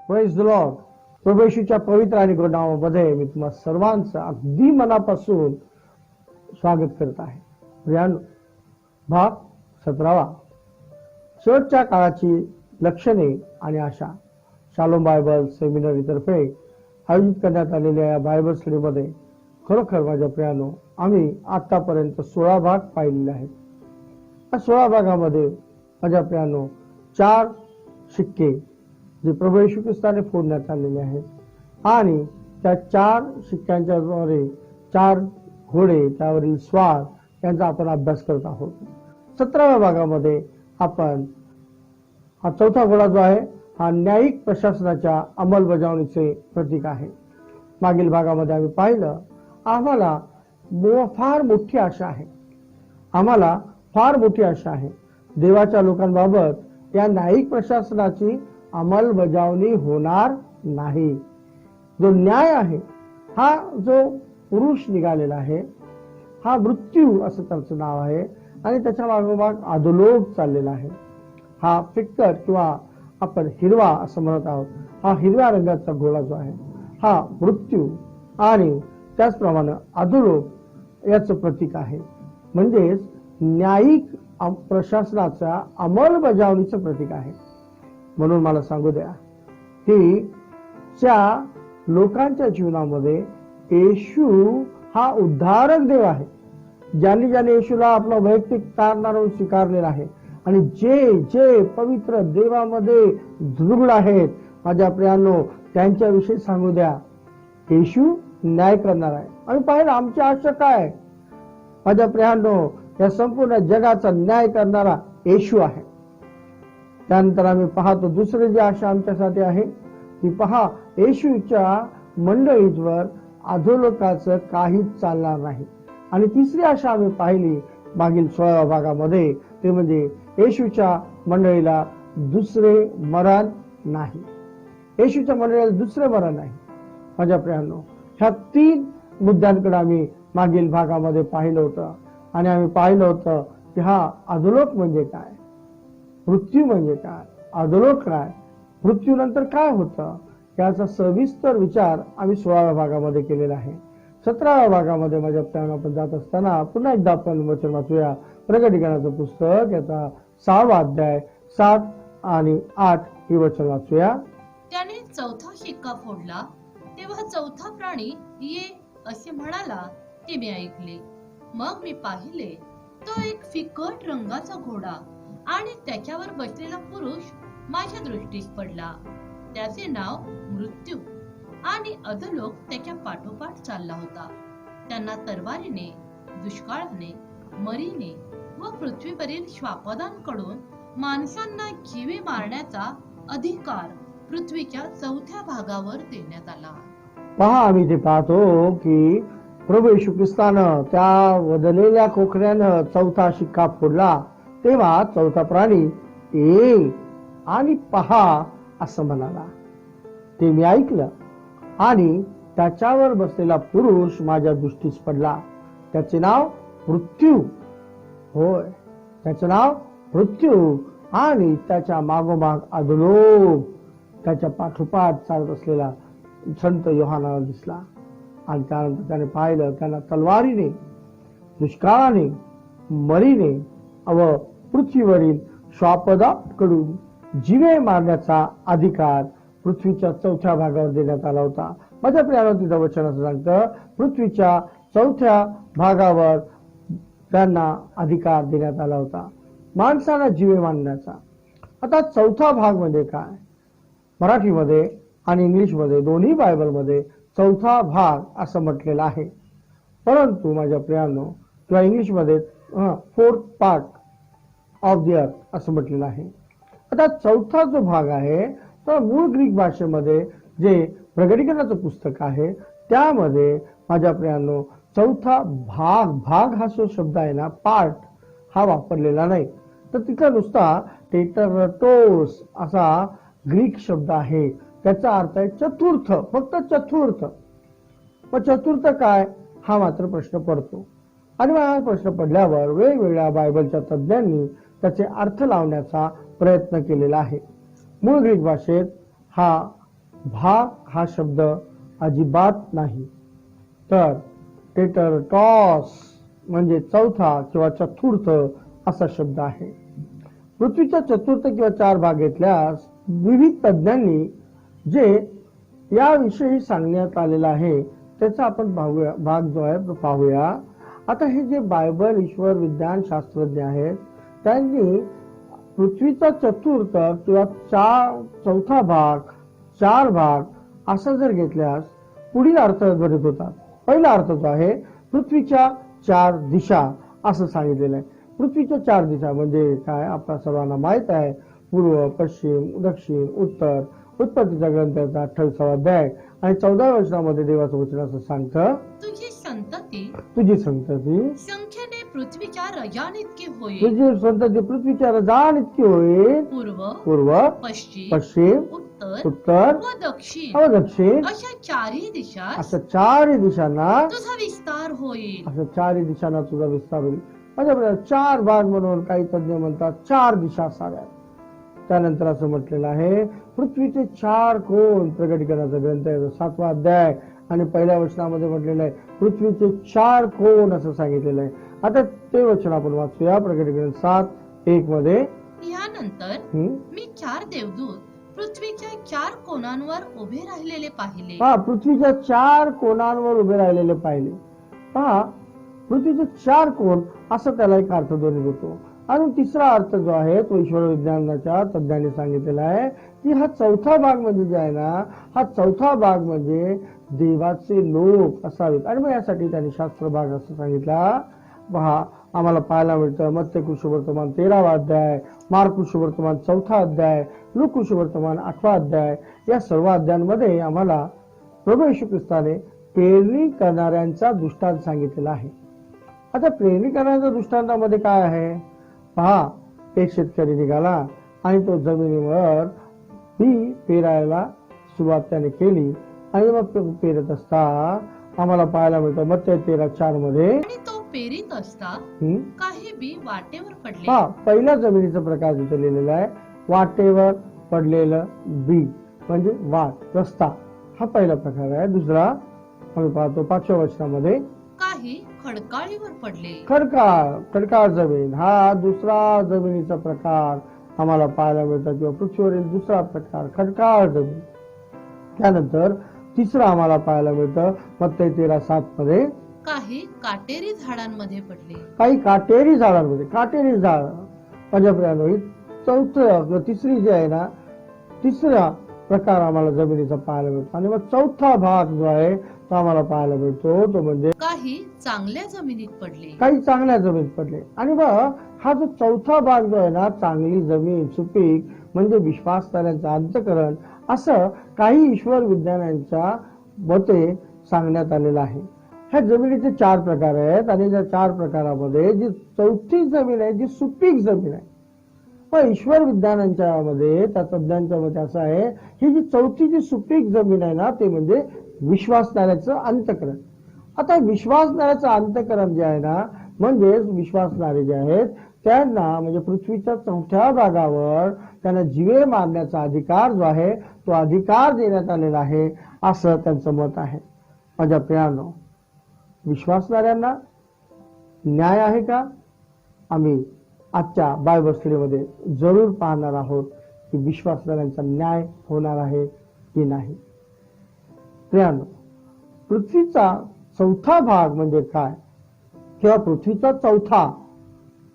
Praise the Lord. प्रभू येशूच्या पवित्र आणि गोड नावामध्ये मी तुम्हा सर्वांचं अगदी मनापासून स्वागत करत आहे. प्रियानो, भाग 17, शेवटच्या काळाची लक्षणे आणि आशा, शालोम बायबल सेमिनरी तर्फे आयोजित करण्यात आलेल्या या बायबल स्टडीमध्ये खरोखर माझ्या प्रियानो आम्ही आतापर्यंत 16 भाग पाहिलेले आहेत. या 16 भागामध्ये माझ्या प्रियानो 4 शिक्के जे प्रभू येशू ख्रिस्ताने फोडण्यात आलेले आहेत आणि त्या 4 शिक्क्यांच्या द्वारे 4 घोडे, त्यावरील स्वार यांचा आपण अभ्यास करत आहोत. 17व्या भागामध्ये आपण हा 4था घोडा जो आहे हा न्यायिक प्रशासनाच्या अंमलबजावणीचे प्रतीक आहे. मागील भागामध्ये आम्ही पाहिलं आम्हाला फार मोठी आशा आहे. आम्हाला फार मोठी आशा आहे. देवाच्या लोकांबाबत या न्यायिक प्रशासनाची अंमलबजावणी होणार नाही. जो न्याय आहे हा जो पुरुष निघालेला आहे हा मृत्यू असं त्याचं नाव आहे आणि त्याच्या मागोमाग अधोलोक चाललेला आहे. हा फिक्कट किंवा आपण हिरवा असं म्हणत आहोत, हा हिरव्या रंगाचा घोडा जो आहे हा मृत्यू आणि त्याचप्रमाणे अधोलोक याचं प्रतीक आहे. म्हणजेच न्यायिक प्रशासनाच्या अंमलबजावणीचं प्रतीक आहे. म्हणून मला सांगू द्या की त्या लोकांच्या जीवनामध्ये येशू हा उद्धारक देव आहे. ज्यांनी येशूला आपला वैयक्तिक तारणारा म्हणून स्वीकारलेला आहे आणि जे जे पवित्र देवामध्ये दृढ आहेत माझ्या प्रियांनो त्यांच्याविषयी सांगू द्या येशू न्याय करणार आहे. आणि पाहिलं आमची आशा काय माझ्या प्रियांनो, या संपूर्ण जगाचा न्याय करणारा येशू आहे. त्यानंतर आम्ही पाहतो दुसरी जी आशा आमच्यासाठी आहे ती पहा, येशूच्या मंडळीवर अधोलोकाचं काहीच चालणार नाही. आणि तिसरी आशा आम्ही पाहिली मागील 16व्या भागामध्ये, ते म्हणजे येशूच्या मंडळीला दुसरे मरण नाही. येशूच्या मंडळीला दुसरे मरण नाही. माझ्या प्रियांनो, ह्या 3 मुद्द्यांकडे आम्ही मागील भागामध्ये पाहिलं होतं आणि आम्ही पाहिलं होतं की हा अधोलोक म्हणजे काय, मृत्यू म्हणजे काय, अधोलोक काय, मृत्यूनंतर काय होतं याचा सविस्तर विचार आम्ही 16व्या भागामध्ये केलेला आहे. 17व्या भागामध्ये माझ्या प्रियांनो आपण जात असताना पुन्हा एकदा आपण वचन वाचूया. प्रकटीकरणाचं पुस्तक याचा 6वा अध्याय 7 आणि 8 ही वचन वाचूया. त्याने 4था शिक्का फोडला तेव्हा 4था प्राणी ये असे म्हणाला ते मी ऐकले. मग मी पाहिले तो एक फिकट रंगाचा घोडा आणि त्याच्यावर बसलेला पुरुष माझ्या दृष्टीस पडला. त्याचे नाव मृत्यू आणि अधोलोक त्याच्या पाठोपाठ चालला होता. त्यांना तरवारीने, दुष्काळाने, मरीने व पृथ्वीवरील श्वापदांकडून माणसांना जीवे मारण्याचा अधिकार पृथ्वीच्या 4थ्या भागावर देण्यात आला. पहा, आम्ही ते पाहतो की प्रभू येशू ख्रिस्तानं त्या वदलेल्या कोकऱ्यानं 4था शिक्का फोडला तेव्हा 4था प्राणी ये आणि पहा असं म्हणाला. ते मी ऐकलं आणि त्याच्यावर बसलेला पुरुष माझ्या दृष्टीस पडला. त्याचे नाव मृत्यू, होय त्याचं नाव मृत्यू आणि त्याच्या मागोमाग अधोलोक त्याच्या पाठोपाठ चालत असलेला संत योहानाला दिसला. आणि त्यानंतर त्याने पाहिलं त्यांना तलवारीने, दुष्काळाने, मरीने व पृथ्वीवरील श्वापदाकडून जीवे मारण्याचा अधिकार पृथ्वीच्या 4थ्या भागावर देण्यात आला होता. माझ्या प्रियांनो, तिथं वचन असं सांगतं पृथ्वीच्या 4थ्या भागावर त्यांना अधिकार देण्यात आला होता माणसाला जीवे मारण्याचा. आता 4था भाग म्हणजे काय? मराठीमध्ये आणि इंग्लिशमध्ये दोन्ही बायबलमध्ये 4था भाग असं म्हटलेलं आहे. परंतु माझ्या प्रियांनो किंवा इंग्लिशमध्ये 4th part of the earth असं म्हटलेलं आहे. आता 4था जो भाग आहे तर मूळ ग्रीक भाषेमध्ये जे प्रकटीकरणाचं पुस्तक आहे त्यामध्ये माझ्या प्रियांनो 4था भाग हा जो शब्द आहे ना, पार्ट हा वापरलेला नाही. तर तिथं नुसता टेटरटोस असा ग्रीक शब्द आहे. त्याचा अर्थ आहे चतुर्थ, फक्त चतुर्थ. मग चतुर्थ काय हा मात्र प्रश्न पडतो. आणि हा प्रश्न पडल्यावर वेगवेगळ्या बायबलच्या तज्ञांनी त्याचे अर्थ लावण्याचा प्रयत्न केलेला आहे. मूळ ग्रीक भाषेत हा भाग हा शब्द अजिबात नाही, तर टेटर टॉस म्हणजे चौथा किंवा चतुर्थ असा शब्द आहे. पृथ्वीचा चतुर्थ किंवा 4 भाग घेतल्यास विविध तज्ञांनी जे याविषयी सांगण्यात आलेला आहे त्याचा आपण भाग जो आहे तो पाहूया. आता हे जे बायबल ईश्वर विज्ञान शास्त्रज्ञ आहेत त्यांनी पृथ्वीचा चतुर्थ किंवा चौथा भाग 4 भाग असं जर घेतल्यास पुढील अर्थ धरत होतात. पहिला अर्थ जो आहे पृथ्वीच्या 4 दिशा असं सांगितलेलं आहे. पृथ्वीच्या 4 दिशा म्हणजे काय आपल्या सर्वांना माहित आहे. पूर्व, पश्चिम, दक्षिण, उत्तर. उत्पत्तीच्या ग्रंथाचा 28वा अध्याय आणि 14व्या वचनामध्ये देवाचं वचन असं सांगतं, तुझी तुझी संतती संख्येने पृथ्वीच्या रजानितकी होईल. तुझी संतती पृथ्वीच्या रजान इतकी होईल. पूर्व, पश्चिम, उत्तर व दक्षिण अशा चारही दिशांना तुझा विस्तार होईल. अशा 4 दिशांना तुझा विस्तार होईल. म्हणजे 4 भाग म्हणून काही तज्ञ म्हणतात 4 दिशा असाव्यात. त्यानंतर असं म्हटलेलं आहे पृथ्वीचे 4 कोन. प्रकटीकरणाचा ग्रंथ आहे 7वा अध्याय आणि 1ल्या वचनामध्ये म्हटलेलं आहे पृथ्वीचे 4 कोन असं सांगितलेलं आहे. आता ते वचन आपण वाचूया. प्रकटीकरण 7:1 मध्ये, यानंतर मी 4 देवदूत पृथ्वीच्या 4 कोनांवर उभे राहिलेले पाहिले. पृथ्वीच्या 4 कोनांवर उभे राहिलेले पाहिले. पहा, पृथ्वीचे 4 कोन असं त्याला एक अर्थ दोन्ही होतो. आणि तिसरा अर्थ जो आहे तो ईश्वर विज्ञानाच्या तज्ञांनी सांगितलेला आहे की हा चौथा भाग म्हणजे जे आहे ना, हा चौथा भाग म्हणजे देवाचे लोक असावेत. आणि मग यासाठी त्यांनी शास्त्र भाग असं सांगितला. पहा, आम्हाला पाहायला मिळतं मत्ते कृष्णवर्तमान 13वा अध्याय, मार्क कृष्णवर्तमान 4था अध्याय, लूक कृष्णवर्तमान 8वा अध्याय. या सर्व अध्यायांमध्ये आम्हाला प्रभू येशू ख्रिस्ताने पेरणी करणाऱ्यांचा दृष्टांत सांगितलेला आहे. आता पेरणी करण्याच्या दृष्टांतामध्ये काय आहे पहा, एक शेतकरी निघाला आणि तो जमिनीवर बी पेरायला सुरुवात त्याने केली आणि मग पेरत असता आम्हाला पाहायला मिळतं मत्ते 13:4 मध्ये, तो पेरीत असता काही बी वाटेवर पडले. पहिल्या जमिनीचा प्रकार तिथे लिहिलेला आहे. वाटेवर पडलेलं बी म्हणजे वाट, रस्ता, हा पहिला प्रकार आहे. दुसरा आम्ही पाहतो 5व्या वचनामध्ये काही खडकाळीवर पडले. खडकाळ जमीन हा दुसरा जमिनीचा प्रकार आम्हाला पाहायला मिळतो किंवा पृथ्वीवरील दुसरा प्रकार खडकाळ जमीन. त्यानंतर तिसरा आम्हाला पाहायला मिळतं मत्ते 13:7 मध्ये, काही काटेरी झाडांमध्ये पडले. काही काटेरी झाडांमध्ये. काटेरी झाड म्हणजे तिसरी जी आहे ना, तिसरा प्रकार आम्हाला जमिनीचा पाहायला मिळतो. आणि मग चौथा भाग जो आहे तो आम्हाला पाहायला मिळतो तो म्हणजे काही चांगल्या जमिनीत पडले. काही चांगल्या जमिनीत पडले. आणि मग हा जो चौथा भाग जो आहे ना, चांगली जमीन, सुपीक म्हणजे विश्वासणाऱ्यांचं अंतःकरण, असं काही ईश्वर विज्ञानांच्या मते सांगण्यात आलेलं आहे. ह्या जमिनीचे 4 प्रकार आहेत आणि या 4 प्रकारामध्ये जी चौथी जमीन आहे जी सुपीक जमीन आहे. पण ईश्वर विज्ञानांच्या मध्ये त्या तज्ञांच्या मते असं आहे ही जी चौथी जी सुपीक जमीन आहे ना ते म्हणजे विश्वासणाऱ्याचं अंतःकरण. आता विश्वासणाऱ्याचं अंतःकरण जे आहे ना, म्हणजे विश्वासणारे जे आहेत त्यांना म्हणजे पृथ्वीच्या 4थ्या भागावर त्यांना जीवे मारण्याचा अधिकार जो आहे तो अधिकार देण्यात आलेला आहे असं त्यांचं मत आहे. माझ्या प्रियानो, विश्वासणाऱ्यांना न्याय आहे का? आम्ही आजच्या बायबल स्टडीमध्ये जरूर पाहणार आहोत की विश्वासणाऱ्यांचा न्याय होणार आहे की नाही. प्रियानो, पृथ्वीचा 4था भाग म्हणजे काय किंवा पृथ्वीचा 4था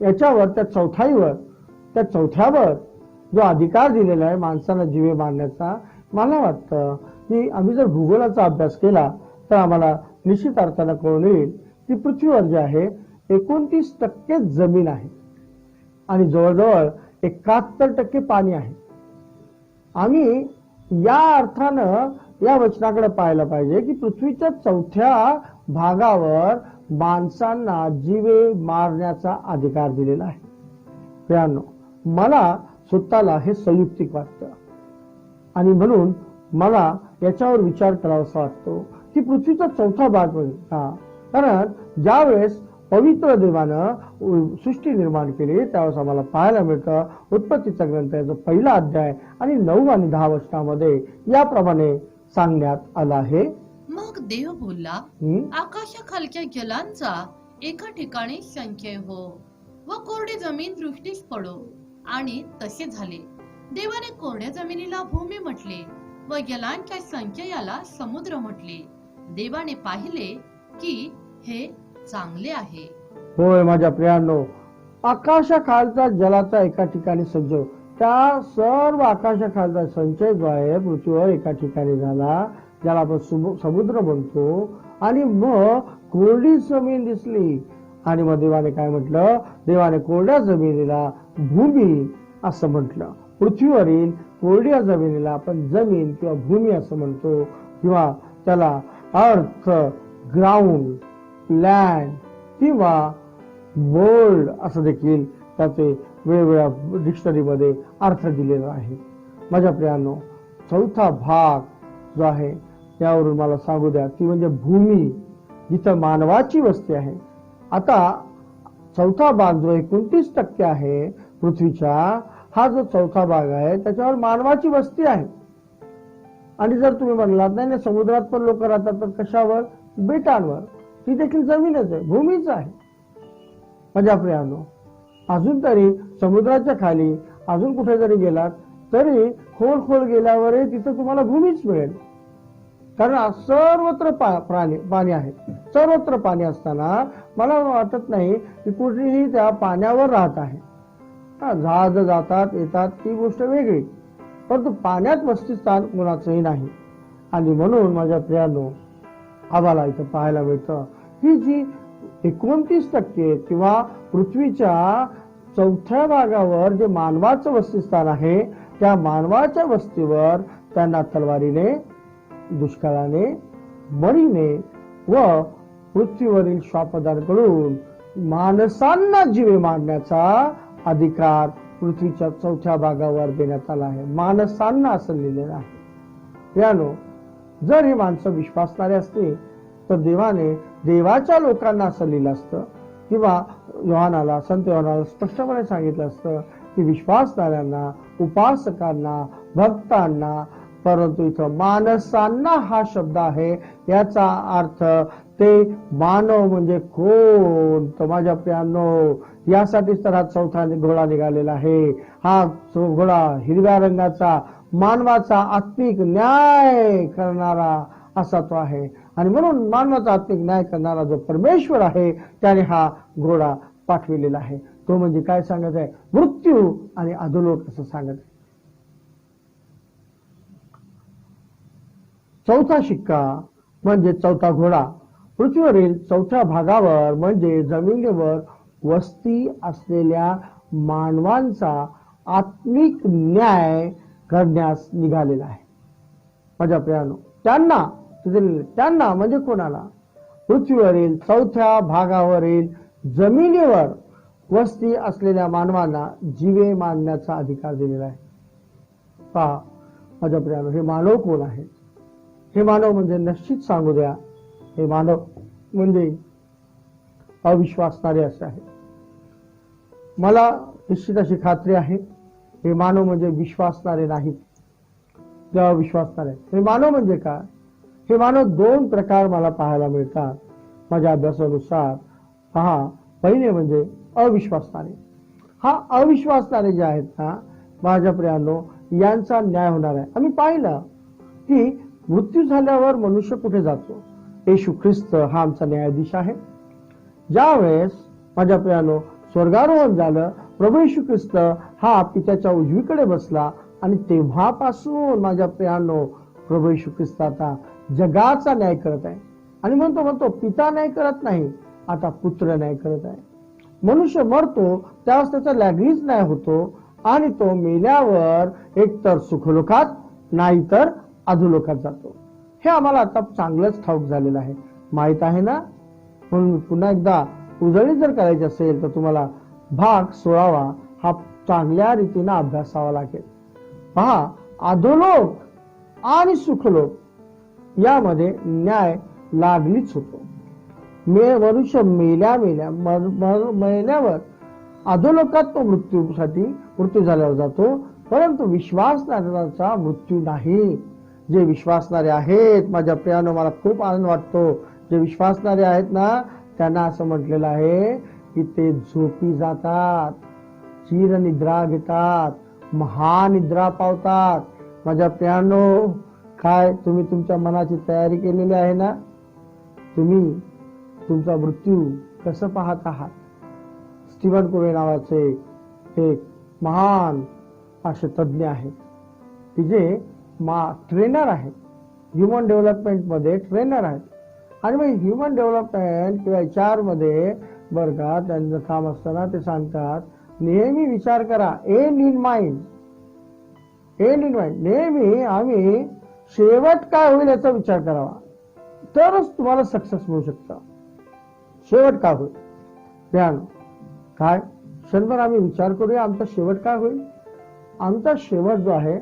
याच्यावर त्या चौथ्यावर जो अधिकार दिलेला आहे माणसाला जीवे मारण्याचा, मला वाटतं की आम्ही जर भूगोलाचा अभ्यास केला तर आम्हाला निश्चित अर्थानं कळून येईल की पृथ्वीवर जे आहे 29% जमीन आहे आणि जवळजवळ 71% पाणी आहे. आम्ही या अर्थानं या वचनाकडे पाहायला पाहिजे की पृथ्वीच्या 4थ्या भागावर माणसांना जीवे मारण्याचा अधिकार दिलेला आहे. प्रियानो, मला स्वतःला हे संयुक्तिक वाटतं आणि म्हणून मला याच्यावर विचार करावासा वाटतो की पृथ्वीचा 4था भाग म्हणजे कारण ज्या वेळेस पवित्र देवानं सृष्टी निर्माण केली, त्यावेळेस आम्हाला पाहायला मिळतं उत्पत्तीचा ग्रंथ याचा पहिला अध्याय आणि 9 आणि 10 वचनामध्ये याप्रमाणे सांगण्यात आलं आहे. मग देव बोलला, आकाशाखालच्या जलांचा एका ठिकाणी संचय हो व कोरडी जमीन दृष्टीस पडो. आणि तसे झाले. देवाने कोरड्या जमिनीला भूमी म्हटले व जलांच्या संचयाला समुद्र म्हटले. देवाने पाहिले की हे चांगले आहे. होय माझ्या प्रियांनो, आकाशाखालचा जलाचा एका ठिकाणी संचय, त्या सर्व आकाशाखालचा संचय जो आहे पृथ्वीवर एका ठिकाणी झाला, ज्याला आपण समुद्र म्हणतो. आणि मग कोरडी जमीन दिसली आणि मग देवाने काय म्हटलं, देवाने कोरड्या जमिनीला भूमी असं म्हटलं. पृथ्वीवरील कोरड्या जमिनीला आपण जमीन किंवा भूमी असं म्हणतो, किंवा त्याला अर्थ, ग्राउंड, लँड किंवा वर्ल्ड असं देखील त्याचे वेगवेगळ्या डिक्शनरीमध्ये अर्थ दिलेला आहे. माझ्या प्रियांनो, चौथा भाग जो आहे त्यावरून मला सांगू द्या, ती म्हणजे भूमी, जिथं मानवाची वस्ती आहे. आता चौथा भाग जो 29% आहे पृथ्वीच्या, हा जो चौथा भाग आहे त्याच्यावर मानवाची वस्ती आहे. आणि जर तुम्ही म्हणलात नाही समुद्रात पण लोक राहतात, तर कशावर? बेटांवर. ती देखील जमीनच आहे, भूमीच आहे. माझ्या प्रियांनो, अजून तरी समुद्राच्या खाली अजून कुठे जरी गेलात तरी खोल गेल्यावरही तिथं तुम्हाला भूमीच मिळेल, कारण सर्वत्र पाणी आहे. सर्वत्र पाणी असताना मला वाटत नाही की कुठेही त्या पाण्यावर राहत आहे. जहाज जातात येतात ती गोष्ट वेगळी, परंतु पाण्यात वस्तीस्थान कुणाचंही नाही. आणि म्हणून माझ्या प्रियांनो, आम्हाला इथं पाहायला मिळतं ही जी 29% किंवा पृथ्वीच्या चौथ्या भागावर जे मानवाचं वस्तीस्थान आहे, त्या मानवाच्या वस्तीवर त्यांना तलवारीने, दुष्काळाने, मळीने व पृथ्वीवरील श्वापदांकडून माणसांना जीवे मारण्याचा अधिकार पृथ्वीच्या चौथ्या भागावर देण्यात आला आहे. माणसांना असं लिहिलेलं आहे. यानो, जर हे माणसं विश्वासणारे असते तर देवाने देवाच्या लोकांना असं लिहिलं असतं, किंवा संत योहानाला स्पष्टपणे सांगितलं असतं की विश्वासणाऱ्यांना, उपासकांना, भक्तांना. परंतु इथं माणसांना हा शब्द आहे. याचा अर्थ ते मानव म्हणजे कोण? तर माझ्या प्रियांनो, यासाठीच तर हा चौथा घोडा निघालेला आहे. हा घोडा हिरव्या रंगाचा, मानवाचा आत्मिक न्याय करणारा असा तो आहे. आणि म्हणून मानवाचा आत्मिक न्याय करणारा जो परमेश्वर आहे त्याने हा घोडा पाठविलेला आहे. तो म्हणजे काय सांगत आहे? मृत्यू आणि अधोलोक असं सांगत आहे. चौथा शिक्का म्हणजे चौथा घोडा पृथ्वीवरील चौथ्या भागावर म्हणजे जमिनीवर वस्ती असलेल्या मानवांचा आत्मिक न्याय करण्यास निघालेला आहे. माझ्या प्रियांनो, त्यांना म्हणजे कोणाला? पृथ्वीवरील चौथ्या भागावरील जमिनीवर वस्ती असलेल्या मानवांना जीवे मारण्याचा अधिकार दिलेला आहे. पहा माझ्या प्रियांनो, हे मानव कोण आहेत? हे मानव म्हणजे निश्चित सांगू द्या, हे मानव म्हणजे अविश्वासणारे असे आहे. मला निश्चित अशी खात्री आहे हे मानव म्हणजे विश्वासणारे नाहीत, जे अविश्वासणारे. हे मानव म्हणजे काय? हे मानव 2 प्रकार मला पाहायला मिळतात माझ्या अभ्यासानुसार. पहा, पहिले म्हणजे अविश्वासणारे. हा अविश्वासणारे जे आहेत ना माझ्या प्रियांनो, यांचा न्याय होणार आहे. आम्ही पाहिलं की मृत्यू झाल्यावर मनुष्य कुठे जातो? येशू ख्रिस्त हा आमचा न्यायाधीश आहे. ज्यावेळेस माझ्या प्रियांनो स्वर्गारोहण झालं, प्रभू येशू ख्रिस्त हा पित्याच्या उजवीकडे बसला आणि तेव्हापासून माझ्या प्रियांनो प्रभू येशू ख्रिस्त आता जगाचा न्याय करत आहे. आणि म्हणतो पिता न्याय करत नाही, आता पुत्र न्याय करत आहे. मनुष्य मरतो त्यावेळेस त्याचा लॅगलीच न्याय होतो आणि तो मेल्यावर एकतर सुखलोकात नाहीतर अधोलोकात जातो. हे आम्हाला आता चांगलंच ठाऊक झालेलं आहे, माहित आहे ना. म्हणून पुन्हा एकदा उजळणी जर करायची असेल तर तुम्हाला भाग 16 हा चांगल्या रीतीने अभ्यासावा लागेल. पहा, अधोलोक आणि सुखलोक यामध्ये न्याय लागलीच होतो. मनुष्य मेल्यावर अधोलोकात तो मृत्यू झाल्यावर जातो, परंतु विश्वासणाऱ्याचा मृत्यू नाही. जे विश्वासणारे आहेत माझ्या प्रियानो, मला खूप आनंद वाटतो, जे विश्वासणारे आहेत ना त्यांना असं म्हटलेलं आहे की ते झोपी जातात, चिर निद्रा घेतात, महानिद्रा पावतात. माझ्या प्रियानो, काय तुम्ही तुमच्या मनाची तयारी केलेली आहे ना? तुम्ही तुमचा मृत्यू कसं पाहत आहात? स्टीवन कोवे नावाचे एक महान असे तज्ञ आहेत की जे ट्रेनर आहेत, ह्युमन डेव्हलपमेंट मध्ये ट्रेनर आहेत. आणि मग ह्युमन डेव्हलपमेंट किंवा HR मध्ये बरं का त्यांचं काम असताना ते सांगतात, नेहमी विचार करा, एंड इन माइंड. नेहमी आम्ही शेवट काय होईल याचा विचार करावा, तरच तुम्हाला सक्सेस मिळू शकतं. शेवट काय होईल ध्यान काय क्षणभर आम्ही विचार करूया, आमचा शेवट काय होईल. आमचा शेवट जो आहे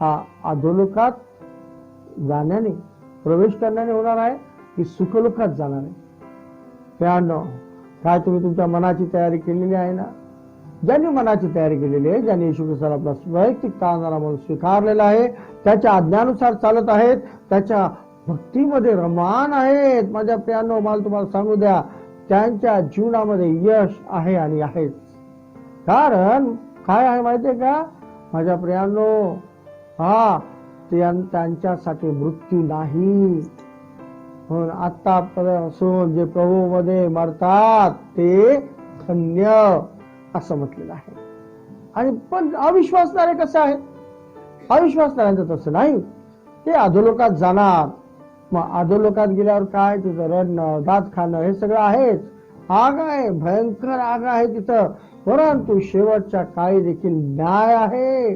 हा अधोलोकात जाण्याने, प्रवेश करण्याने होणार आहे की सुखलोकात जाणार आहे. प्यानो, काय तुम्ही तुमच्या मनाची तयारी केलेली आहे ना? ज्यांनी मनाची तयारी केलेली आहे, ज्यांनी येशू ख्रिस्ताला आपला वैयक्तिक तारणारा म्हणून स्वीकारलेला आहे, त्याच्या आज्ञानुसार चालत आहेत, त्याच्या भक्तीमध्ये रममान आहेत, माझ्या प्रियांनो मला तुम्हाला सांगू द्या, त्यांच्या जीवनामध्ये यश आहे आणि आहेच. कारण काय आहे माहितीये का माझ्या प्रियांनो, त्यांच्यासाठी मृत्यू नाही. म्हणून आतापासून जे प्रभू मध्ये मरतात ते धन्य असं म्हटलेलं आहे. आणि पण अविश्वासणारे कसं आहे? अविश्वासणाऱ्यांचं तसं नाही, ते अधोलोकात जाणार. मग अधोलोकात गेल्यावर काय, तिथं रडणं, दात खाणं हे सगळं आहेच. आग आहे, भयंकर आग आहे तिथं. परंतु शेवटच्या काळी देखील न्याय आहे.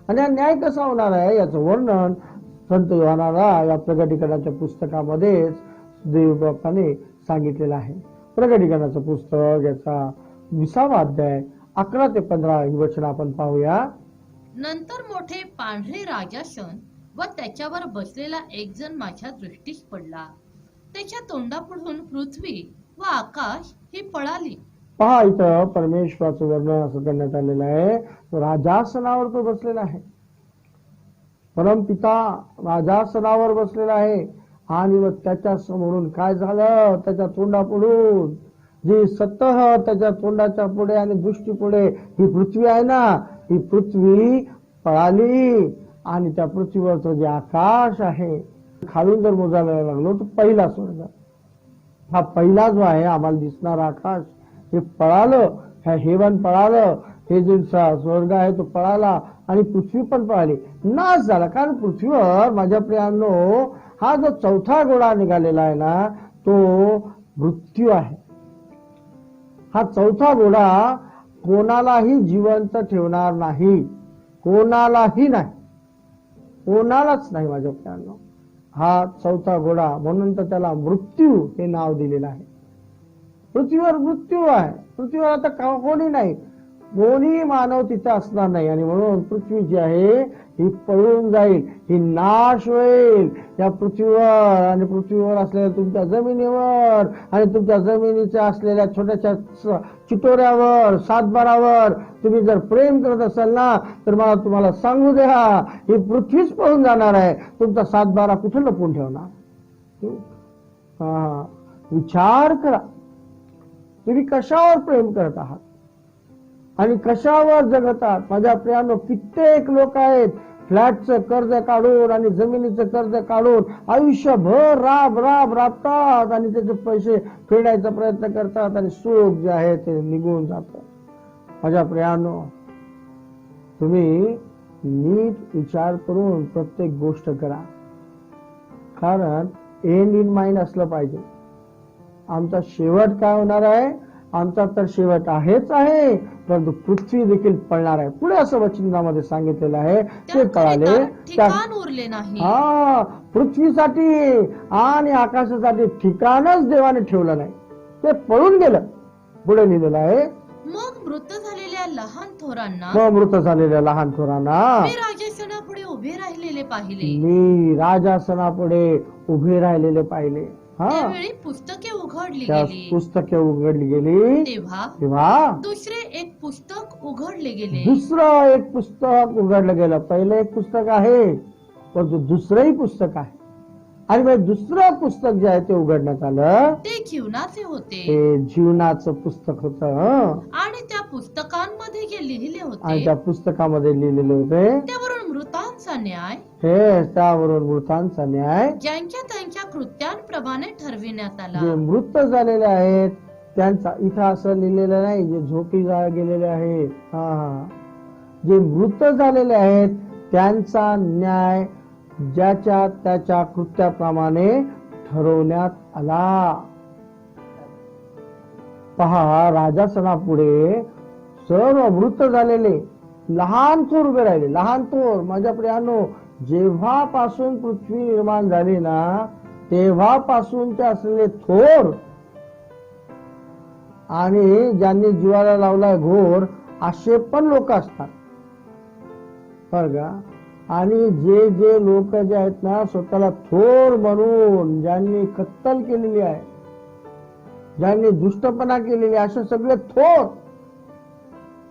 आणि हा न्याय कसा होणार आहे याचं वर्णन संत योहानाला या प्रकटीकरणाच्या पुस्तकामध्येच देवबापाने सांगितलेलं आहे. प्रकटीकरणाचं पुस्तक याचा 20वा अध्याय 11 ते 15 ही वचन आपण पाहूया. नंतर मोठे पांढरे राजासन व त्याच्यावर बसलेला एक जण माझ्या दृष्टीस पडला. त्याच्या तोंडापुढून पृथ्वी व आकाश ही पळाली. पहा, इथं परमेश्वराचं वर्णन असं करण्यात आलेलं आहे. राजासनावर तो बसलेला आहे, परमपिता राजासनावर बसलेला आहे. आणि मग त्याच्या समोरून काय झालं, त्याच्या तोंडापुढून जी सतह त्याच्या तोंडाच्या पुढे आणि दृष्टी पुढे ही पृथ्वी आहे ना, ही पृथ्वी पळाली. आणि त्या पृथ्वीवरचं जे आकाश आहे, खालून जर मोजायला लागलो तर पहिला स्वर्ग, हा पहिला जो आहे आम्हाला दिसणारा आकाश, हे पळालं. हे हेवन पळालं, हे जे स्वर्ग आहे तो पळाला आणि पृथ्वी पण पळाली, नाश झाला. कारण पृथ्वीवर माझ्या प्रियांनो हा जो चौथा घोडा निघालेला आहे ना, तो मृत्यू आहे. हा चौथा घोडा कोणालाही जिवंत ठेवणार नाही, कोणालाही नाही, कोणालाच नाही माझ्या प्रियांनो. हा चौथा घोडा, म्हणून तर त्याला मृत्यू हे नाव दिलेलं आहे. पृथ्वीवर मृत्यू आहे, पृथ्वीवर आता कोणी नाही, कोणी मानव तिथे असणार नाही. आणि म्हणून पृथ्वी जी आहे ही पळून जाईल, ही नाश होईल या पृथ्वीवर. आणि पृथ्वीवर असलेल्या तुमच्या जमिनीवर आणि तुमच्या जमिनीच्या असलेल्या छोट्याशा चिटोऱ्यावर, सातबारावर तुम्ही जर प्रेम करत असाल ना, तर मला तुम्हाला सांगू द्या, ही पृथ्वीच पळून जाणार आहे. तुमचा सातबारा कुठे लपवून ठेवणार? विचार करा, तुम्ही कशावर प्रेम करत आहात आणि कशावर जगतात. माझ्या प्रियांनो, कित्येक लोक आहेत फ्लॅटचं कर्ज काढून आणि जमिनीचं कर्ज काढून आयुष्यभर राबतात आणि त्याचे पैसे फेडायचा प्रयत्न करतात आणि सुख जे आहे ते निघून जातं. माझ्या प्रियांनो, तुम्ही नीट विचार करून प्रत्येक गोष्ट करा, कारण एंड इन माइंड असलं पाहिजे. आमचा शेवट काय होणार आहे? आमचा तर शेवट आहेच आहे, परंतु पृथ्वी देखील पळणार आहे. पुढे असं वचनामध्ये सांगितलेलं आहे, ते पळाले, ठिकाण उरले नाही. पृथ्वीसाठी आणि आकाशासाठी ठिकाणच देवाने ठेवलं नाही, ते पळून गेलं. पुढे लिहिलेलं आहे, मग मृत झालेल्या लहान थोरांना मी राजासनापुढे उभे राहिलेले पाहिले. मी राजासनापुढे उभे राहिलेले पाहिले. त्यावेळी पुस्तके उघडली त्या गेली पुस्तके उघडली गेली तेव्हा तेव्हा दुसरे एक पुस्तक उघडले गेले दुसरं एक पुस्तक उघडलं गेलं. पहिलं एक पुस्तक आहे परंतु दुसरंही पुस्तक आहे आणि मग दुसरं पुस्तक जे आहे ते उघडण्यात आलं ते जीवनाचे होते ते जीवनाचं पुस्तक होतं. आणि त्या पुस्तकांमध्ये जे लिहिले आणि होते त्या पुस्तकामध्ये लिहिलेले होते त्यावरून मृतांचा न्याय हे त्यावरून मृतांचा न्याय ज्यांच्या त्यांच्या कृत्यांप्रमाणे ठरविण्यात जे आला मृत झालेले आहेत त्यांचा, इथं असं लिहिलेलं नाही जे झोपी गेलेले आहेत, जे मृत झालेले आहेत त्यांचा न्याय ज्याच्या त्याच्या कृत्याप्रमाणे ठरवण्यात आला. पहा, राजासनापुढे सर्व मृत झालेले लहान थोर उभे राहिले. लहान थोर माझ्या प्रियानो, जेव्हापासून पृथ्वी निर्माण झाली ना तेव्हापासूनचे असलेले थोर आणि ज्यांनी जीवाला लावलाय घोर असे पण लोक असतात बरं का. आणि जे जे लोक जे आहेत ना स्वतःला थोर म्हणून ज्यांनी कत्तल केलेली आहे, ज्यांनी दुष्टपणा केलेली, असे सगळे थोर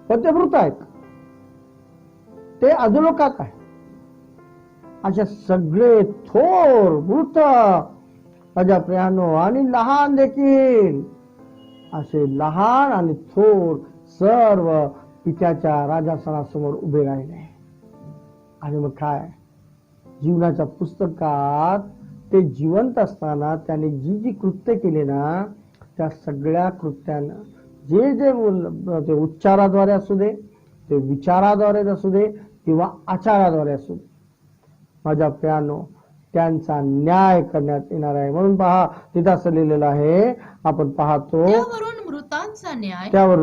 पण ते मृत आहेत, ते अधोलोकात आहे. असे सगळे थोर मृत माझ्या प्रियानो आणि लहान देखील, असे लहान आणि थोर सर्व पित्याच्या राजासनासमोर उभे राहिले. आणि मग काय, जीवनाच्या पुस्तकात ते जिवंत असताना त्याने जी जी कृत्य केली ना त्या सगळ्या कृत्यानं जे जे ते उच्चाराद्वारे असू दे, ते विचाराद्वारे असू दे किंवा आचाराद्वारे असू दे, माझ्या प्रियानो त्यांचा न्याय करण्यात येणार आहे. म्हणून पहा तिथं असं लिहिलेलं आहे, आपण पाहतो त्यावरून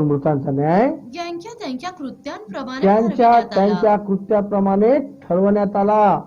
मृतांचा न्याय ज्यांच्या त्यांच्या कृत्यांप्रमाणे त्यांच्या ठरविण्यात आला. त्यांच्या कृत्याप्रमाणे ठरवण्यात आला.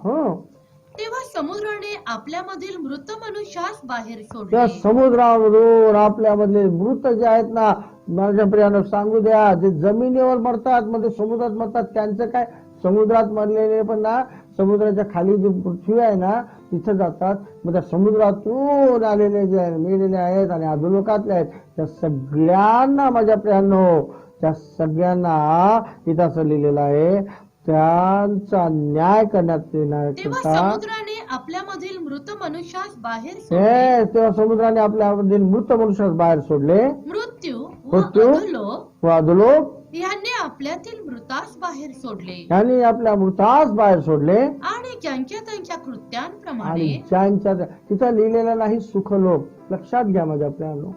तेव्हा समुद्राने आपल्यामधील मृत मनुष्यास बाहेर त्या सोडले. समुद्रामधून आपल्यामधले मृत जे आहेत ना, माझ्या प्रियानं सांगू द्या, जे जमिनीवर मरतात मध्ये समुद्रात मरतात त्यांचं काय, समुद्रात मरलेले पण ना समुद्राच्या खाली जी पृथ्वी आहे ना तिथं जातात. मग त्या समुद्रातून आलेले जे मेलेले आहेत आणि अधोलोकातले आहेत त्या सगळ्यांना माझ्या प्रियांनो, त्या सगळ्यांना इथं असं लिहिलेलं आहे त्यांचा न्याय करण्यात येणार. तेव्हा समुद्राने आपल्यामधील मृत मनुष्यास बाहेर सोडले. तेव्हा समुद्राने आपल्यामधील मृत मनुष्यास बाहेर सोडले. मृत्यू व अधोलोक यांनी आपल्यातील मृतास बाहेर सोडले. यांनी आपल्या मृतास बाहेर सोडले. आणि ज्यांच्या त्यांच्या कृत्यांप्रमाणे, आणि ज्यांच्या तिथं लिहिलेलं नाही सुखलोक, लक्षात घ्या माझ्या प्रियानो,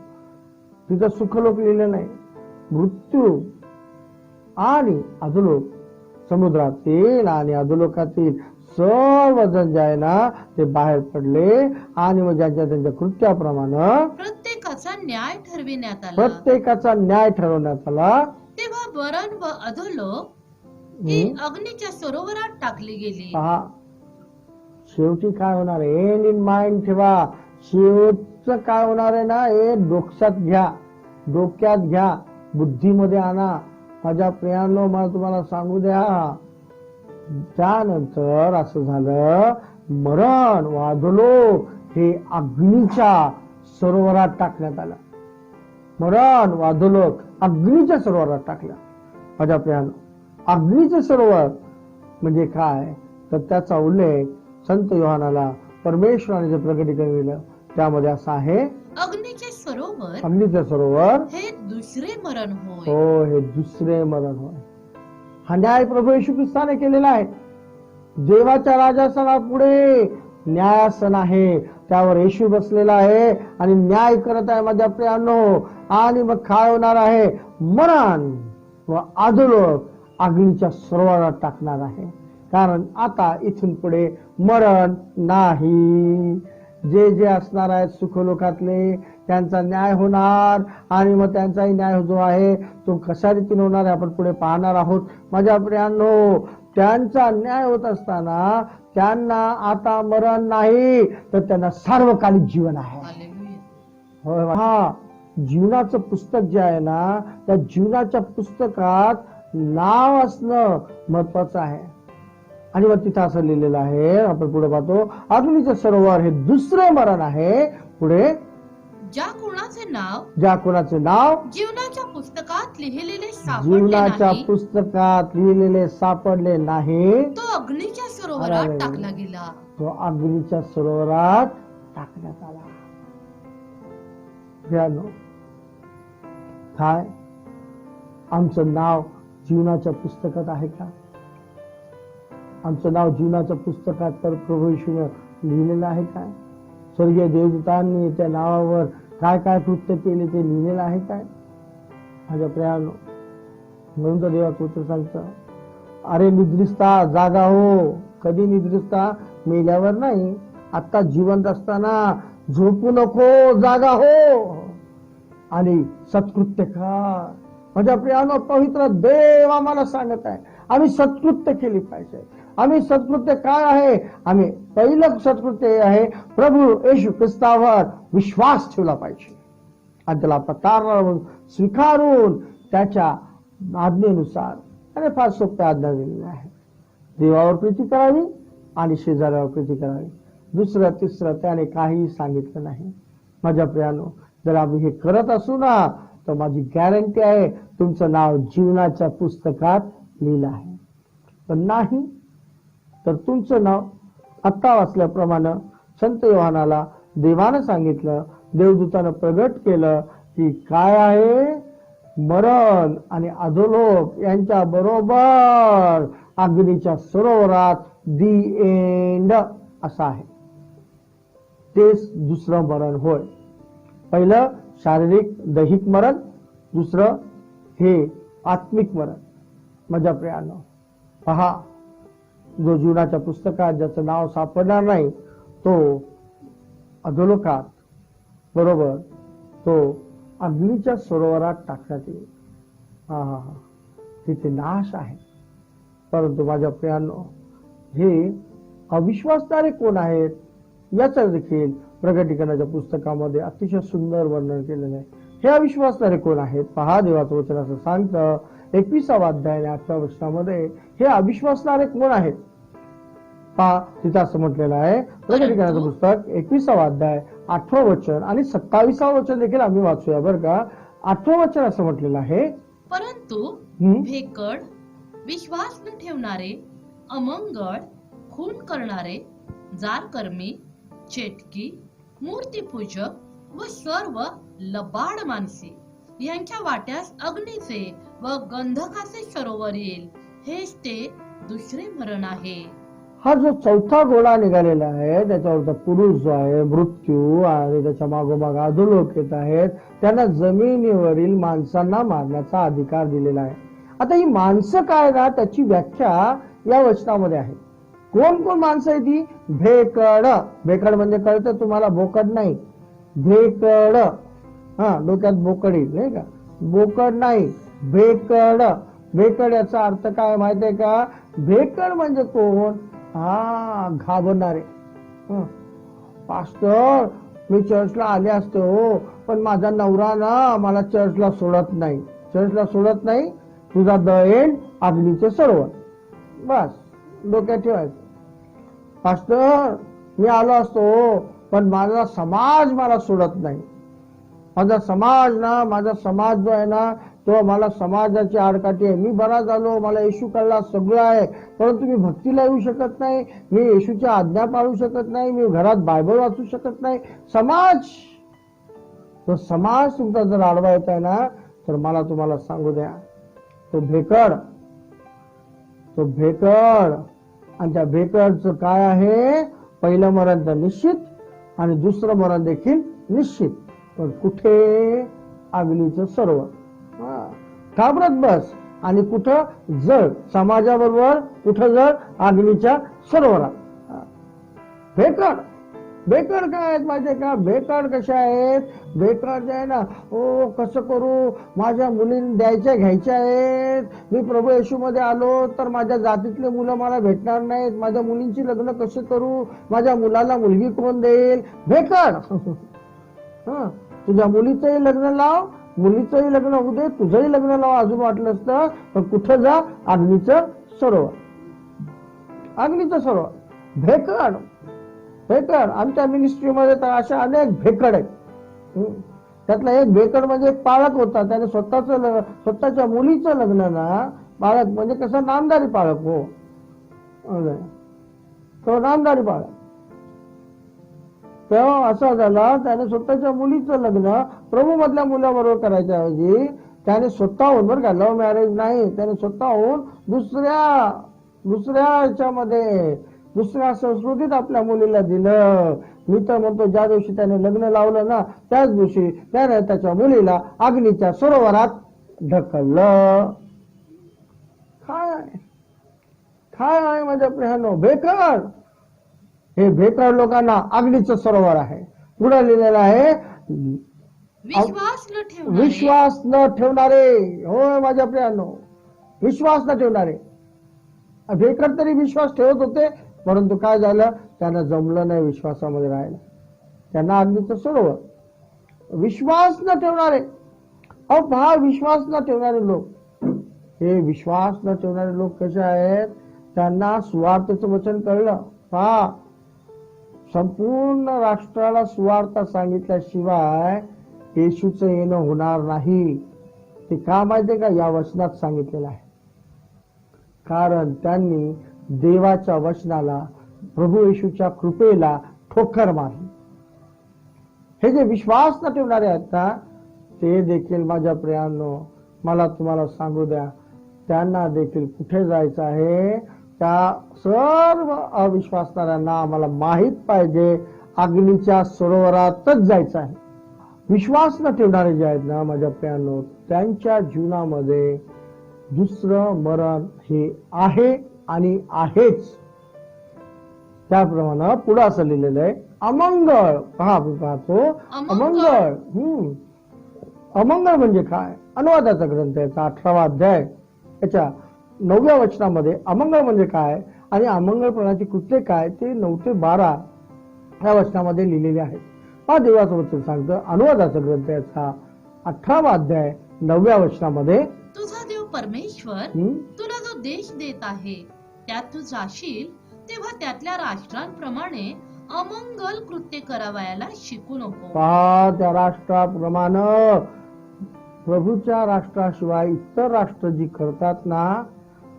तिथं सुखलोक लिहिलं नाही. मृत्यू आणि अधोलोक, समुद्रातील आणि अधोलोकातील सर्वजण जे आहे ना ते बाहेर पडले आणि मग ज्यांच्या त्यांच्या कृत्याप्रमाणे प्रत्येकाचा न्याय ठरविण्यात आला. प्रत्येकाचा न्याय ठरवण्यात आला. तेव्हा मरण व अधोलोक ही अग्नीच्या सरोवरात टाकली गेली. पहा, शेवटी काय होणार आहे, एंड इन माइंड ठेवा. शेवटचं काय होणार आहे ना हे डोक्यात घ्या, डोक्यात घ्या, बुद्धीमध्ये आणा. माझ्या प्रियांनो, मला तुम्हाला सांगू द्या, त्यानंतर असं झालं, मरण व अधोलोक हे अग्नीच्या सरोवरात टाकण्यात आलं. मरण व अधोलोक अग्नीच्या सरोवरात टाकलं. माझ्या प्रियांनो, अग्नीचे सरोवर म्हणजे काय, तर त्याचा उल्लेख संत योहानाला परमेश्वराने जे प्रकटीकरण दिलं त्यामध्ये असं आहे, अग्नीचे सरोवर, अग्नीचे सरोवर हे दुसरे मरण होय. हो, हे दुसरे मरण होय. हा न्याय प्रभू येशू ख्रिस्ताने केलेला आहे. देवाच्या राजासनापुढे न्यायासन आहे, त्यावर येशू बसलेला आहे आणि न्याय करत आहे माझ्या प्रियांनो. आणि मग काय होणार आहे, मरण व अधोलोक अग्नीच्या सरोवरात टाकणार आहे. कारण आता इथून पुढे मरण नाही. जे जे असणार आहेत सुखलोकातले त्यांचा न्याय होणार आणि मग त्यांचाही न्याय जो आहे तो कशा रीतीने होणार आहे आपण पुढे पाहणार आहोत. माझ्या प्रियांनो, त्यांचा न्याय होत असताना त्यांना आता मरण नाही तर त्यांना सार्वकालिक जीवन आहे. होय, हा जीवनाचं पुस्तक जे आहे ना त्या जीवनाच्या पुस्तकात नाव असणं महत्वाचं आहे. आणि मग तिथं असं लिहिलेलं आहे, आपण पुढे पाहतो, अग्नीचे सरोवर हे दुसरे मरण आहे. पुढे ज्या कोणाचे नाव जीवनाच्या पुस्तकात लिहिलेले जीवनाच्या सापडले नाही, पुस्तकात लिहिलेले सापडले नाही, तो अग्नीच्या सरोवरात टाकला गेला. तो अग्नीच्या सरोवरात टाकण्यात आला. प्रियानो, काय आमचं नाव जीवनाच्या पुस्तकात आहे का? आमचं नाव जीवनाच्या पुस्तकात तर प्रभू येशूने लिहिलेलं आहे काय? स्वर्गीय देवदूतांनी त्या नावावर काय काय कृत्य केले ते लिहिलेलं आहे काय? माझ्या प्रियानो, म्हणून तर देवाचं उत्तर सांगतं, अरे निद्रिस्ता जागा हो. कधी निद्रिस्ता? मेल्यावर नाही, आता जिवंत असताना झोपू नको, जागा हो आणि सत्कृत्य कर. माझ्या प्रियानो, पवित्र देव आम्हाला सांगत आहे आम्ही सत्कृत्य केली पाहिजे. आम्ही सत्कृत्य काय आहे? आम्ही पहिलं सत्कृत्य हे आहे, प्रभू येशू ख्रिस्तावर विश्वास ठेवला पाहिजे आणि त्याला प्रकार स्वीकारून त्याच्या आज्ञेनुसार, आणि फार सोप्या आज्ञा दिलेल्या आहे, देवावर प्रीती करावी आणि शेजाऱ्यावर प्रीती करावी. दुसरं तिसरं त्याने काही सांगितलं नाही. माझ्या प्रियानो, जर आम्ही हे करत असू ना, तर माझी गॅरंटी आहे तुमचं नाव जीवनाच्या पुस्तकात लिहिलं आहे. पण नाही तर तुमचं नाव आत्ता वाचल्याप्रमाणे संत योहानाला देवानं सांगितलं, देवदूतानं प्रगट केलं की काय आहे, मरण आणि अधोलोक यांच्या बरोबर अग्नीच्या सरोवरात दी एंड असं आहे. तेच दुसरं मरण होय. पहिलं शारीरिक दैहिक मरण, दुसरं हे आत्मिक मरण. माझ्या प्रियानो, पहा, जो जीवनाच्या पुस्तकात ज्याचं नाव सापडणार नाही तो अधोलोकात बरोबर तो अग्नीच्या सरोवरात टाकण्यात येईल. तिथे नाश आहे. परंतु माझ्या प्रियानो, हे अविश्वासणारे कोण आहेत याचं देखील प्रकटीकरणाच्या पुस्तकामध्ये अतिशय सुंदर वर्णन केलेलं आहे. हे अविश्वासणारे कोण आहेत? पहा, देवाचं वचन असं सांगतं 21वा अध्याय 8व्या वचनामध्ये, हे अविश्वासणारे कोण आहेत? पहा, तिथं असं म्हटलेलं आहे, प्रकटीकरणाचं पुस्तक 21वा अध्याय 8वं वचन आणि 27वं वचन देखील आम्ही वाचूया बरं का. 8वं वचन असं म्हटलेलं आहे, परंतु भेकड, विश्वास न ठेवणारे, अमंगळ, खून करणारे, जारकर्मी, चेटकी, मूर्तीपूजक व सर्व लबाड माणसे यांच्या वाट्यास अग्नीचे व गंधकाचे सरोवर येईल. हेच ते दुसरे मरण आहे. हा जो चौथा घोडा निघालेला आहे त्याच्यावरचा पुरुष जो आहे मृत्यू आणि त्याच्या मागोमाग अधोलोक येत आहेत, त्यांना जमिनीवरील माणसांना मारण्याचा अधिकार दिलेला आहे. आता ही माणसं काय ना, त्याची व्याख्या या वचनामध्ये आहे. कोण कोण माणसं आहे ती? भेकड. भेकड म्हणजे कळतं तुम्हाला? बोकड नाही, भेकड. डोक्यात बोकड येईल नाही का? बोकड नाही, भेकड. भेकड याचा अर्थ काय माहितीये का? भेकड म्हणजे कोण? घाबरणारे. पास्टर, मी चर्चला आले असते हो, पण माझा नवरा ना मला चर्चला सोडत नाही. चर्चला सोडत नाही, तुझा द एंड अग्नीचे सरोवर. बस डोक्यात ठेवायचं. पास्टर, मी आलो असतो पण माझा समाज मला सोडत नाही. माझा समाज जो आहे ना, तो मला समाजाची आडकाठी आहे. मी बरा झालो, मला येशू कळला, सगळं आहे, परंतु मी भक्तीला येऊ शकत नाही, मी येशूच्या आज्ञा पाळू शकत नाही, मी घरात बायबल वाचू शकत नाही. तो समाज तुमचा जर आडवा येत आहे ना, तर मला तुम्हाला सांगू द्या, तो भेकड आणि त्या भेकडचं काय आहे? पहिलं मरण तर निश्चित आणि दुसरं मरण देखील निश्चित. पण कुठे? अग्नीचं सरोवर. घाबरत बस. आणि कुठं? जळ. समाजाबरोबर कुठं? जळ. अग्नीच्या सरोवरात. भेकड काय आहेत माहितीये का? भेकड कशा आहेत? भेकड जे आहे ना, ओ कसं करू, माझ्या मुलींना घ्यायच्या आहेत, मी प्रभू येशू मध्ये आलो तर माझ्या जातीतले मुलं मला भेटणार नाहीत, माझ्या मुलींची लग्न कसे करू, माझ्या मुलाला मुलगी कोण देईल? भेकड. तुझ्या मुलीचंही लग्न लाव, मुलीचंही लग्न होऊ दे, तुझंही लग्न लाव, अजून वाटलं असतं, पण कुठं जा? अग्नीचं सरोवर. अग्नीचं सरोवर. भेकड. आमच्या मिनिस्ट्रीमध्ये तर अशा अनेक भेकड आहेत. त्यातला एक भेकड म्हणजे एक पाळक होता. त्याने स्वतःच्या मुलीचं लग्न ना, पाळक म्हणजे कसं नामदारी पाळक हो, तो नामदारी पाळक. तेव्हा असं झालं, त्याने स्वतःच्या मुलीचं लग्न प्रभू मधल्या मुलाबरोबर करायच्या ऐवजी त्याने स्वतःहून, बरं का, लव्ह मॅरेज नाही, त्याने स्वतःहून दुसऱ्या याच्यामध्ये, दुसऱ्या संस्कृतीत आपल्या मुलीला दिलं. मी तर म्हणतो ज्या दिवशी त्याने लग्न लावलं ना, त्याच दिवशी त्याने त्याच्या मुलीला अग्नीच्या सरोवरात ढकललं. काय आहे माझ्या प्रियानो? भेकड. हे भेकड लोकांना अग्नीचं सरोवर आहे. पुढे लिहिलेलं आहे विश्वास न ठेवणारे. होय माझ्या प्रियानो, विश्वास न ठेवणारे. भेकड तरी विश्वास ठेवत होते, परंतु काय झालं, त्यांना जमलं नाही विश्वासामध्ये राहायला. त्यांना अग्नीचं सरोवर. विश्वास न ठेवणारे. अहो पहा, विश्वास न ठेवणारे लोक, हे विश्वास न ठेवणारे लोक कसे आहेत? त्यांना सुवार्तेचं वचन कळलं. पहा, संपूर्ण राष्ट्राला सुवार्ता सांगितल्याशिवाय येशूचं येणं होणार नाही. ते का माहितीये का? या वचनात सांगितलेलं आहे. कारण त्यांनी देवाच्या वचनाला, प्रभू येशूच्या कृपेला ठोकर मारली. हे जे विश्वास न ठेवणारे आहेत ना, ते देखील माझ्या प्रियांनो, मला तुम्हाला सांगू द्या, त्यांना देखील कुठे जायचं आहे? त्या सर्व अविश्वासणाऱ्यांना आम्हाला माहित पाहिजे, अग्नीच्या सरोवरातच जायचं आहे. विश्वास न ठेवणारे जे आहेत ना माझ्या प्रियांनो, त्यांच्या जीवनामध्ये दुसरं मरण हे आहे आणि आहेच. त्याप्रमाणे पुढे असं लिहिलेलं आहे अमंगळ. पहा, आपण पाहतो अमंगळ. अमंगळ म्हणजे काय? अनुवादाचा ग्रंथ याचा 18वा अध्याय याच्या 9व्या वचनामध्ये अमंगळ म्हणजे काय आणि अमंगळपणाची कृत्ये काय ते 9 ते 12 या वचनामध्ये लिहिलेले आहे. हा देवाचं वचन सांगतं. अनुवादाचा ग्रंथ याचा 18वा अध्याय 9व्या वचनामध्ये, तुझा देव परमेश्वर तुला जो देश देत आहे त्यात तू जाशील, तेव्हा त्यातल्या राष्ट्रांप्रमाणे अमंगल कृत्य करावयाला शिकू नको. पहा, त्या राष्ट्राप्रमाणे, प्रभूच्या राष्ट्राशिवाय इतर राष्ट्र जी करतात ना,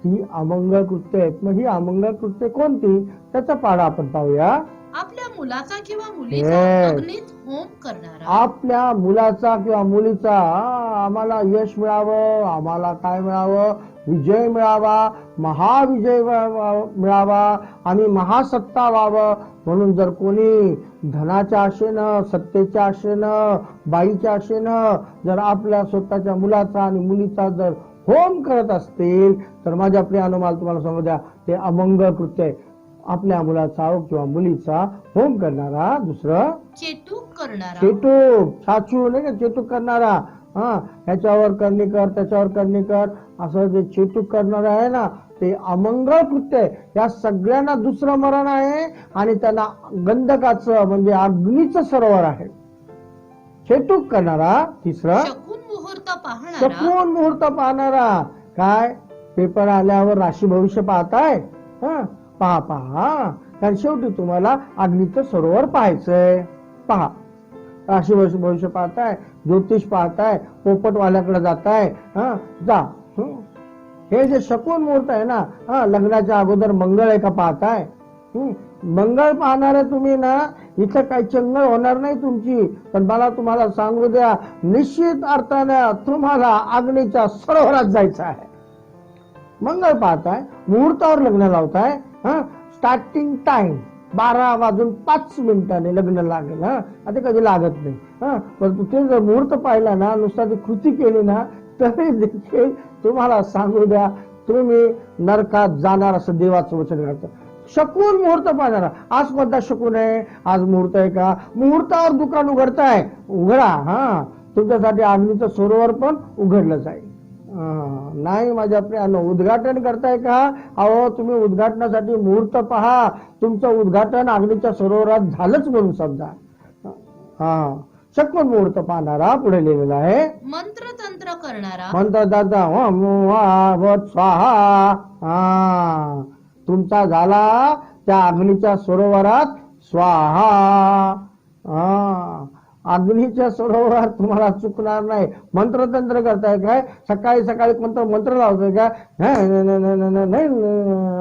ही अमंगल कृत्य आहेत. मग ही अमंगल कृत्य कोणती? त्याचा पाढा आपण पाहूया. आपल्या मुलाचा किंवा मुलीचा अग्नीत होम करणारा. आपल्या मुलाचा किंवा मुलीचा, आम्हाला यश मिळावं, आम्हाला काय मिळावं? विजय मिळावा, महाविजय मिळावा आणि महासत्ता व्हावं म्हणून जर कोणी धनाच्या आशेनं, सत्तेच्या आशेनं, बाईच्या आशेनं जर आपल्या स्वतःच्या मुलाचा आणि मुलीचा जर होम करत असतील, तर माझ्या प्रियानो, मला तुम्हाला समजू द्या, ते अमंगल कृत्य आहे. आपल्या मुलाचा किंवा मुलीचा होम करणारा, दुसरं चेटूक करणारा. चेटूक, छाछू नाही का, चेटूक करणारा. ह्याच्यावर करणी कर, त्याच्यावर करणी कर, असं जे चेटूक करणार आहे ना, ते अमंगळ कृत्य आहे. या सगळ्यांना दुसरं मरण आहे आणि त्यांना गंधकाचं म्हणजे अग्नीचं सरोवर आहे. चेटूक करणारा. तिसरं शकून मुहूर्त पाहणारा. काय? पेपर आल्यावर राशी भविष्य पाहताय? पहा, कारण शेवटी तुम्हाला अग्नीचं सरोवर पाहायचंय. पहा, राशी भविष्य पाहताय, ज्योतिष पाहताय, पोपटवाल्याकडे जाताय, जा. हे जे शकून मुहूर्त आहे ना, लग्नाच्या अगोदर मंगळ आहे का पाहताय? मंगळ पाहणारे तुम्ही ना, इथं काही चंगळ होणार नाही तुमची. पण मला तुम्हाला सांगू द्या, निश्चित अर्थानं तुम्हाला अग्नीच्या सरोवरात जायचं आहे. मंगळ पाहताय, मुहूर्तावर लग्न लावताय, स्टार्टिंग टाइम 12:05 लग्न लागेल. आता कधी लागत नाही. परंतु ते जर मुहूर्त पाहिला ना, नुसता ती कृती केली ना, तरी देखील तुम्हाला सांगू द्या, तुम्ही नरकात जाणार असं देवाचं वचन करतं. शकून मुहूर्त पाहणारा. आज कोणता शकून आहे? आज मुहूर्त आहे का? मुहूर्तावर दुकान उघडताय, उघडा. तुमच्यासाठी अग्नीचं सरोवर पण उघडलं जाईल. नाही माझ्या प्रियानो, उद्घाटन करताय का? अहो, तुम्ही उद्घाटनासाठी मुहूर्त पहा. तुमचं उद्घाटन अग्नीच्या सरोवरात झालंच म्हणून समजा. शकून मुहूर्त पाहणारा. पुढे लिहिलेला आहे मंत्रतंत्र करणारा. मंत्रतंत्र स्वाहा. तुमचा झाला त्या अग्नीच्या सरोवरात स्वाहा. अग्नीच्या सरोवरात तुम्हाला चुकणार नाही. मंत्रतंत्र करताय काय? सकाळी सकाळी मंत्र लावताय का? नाही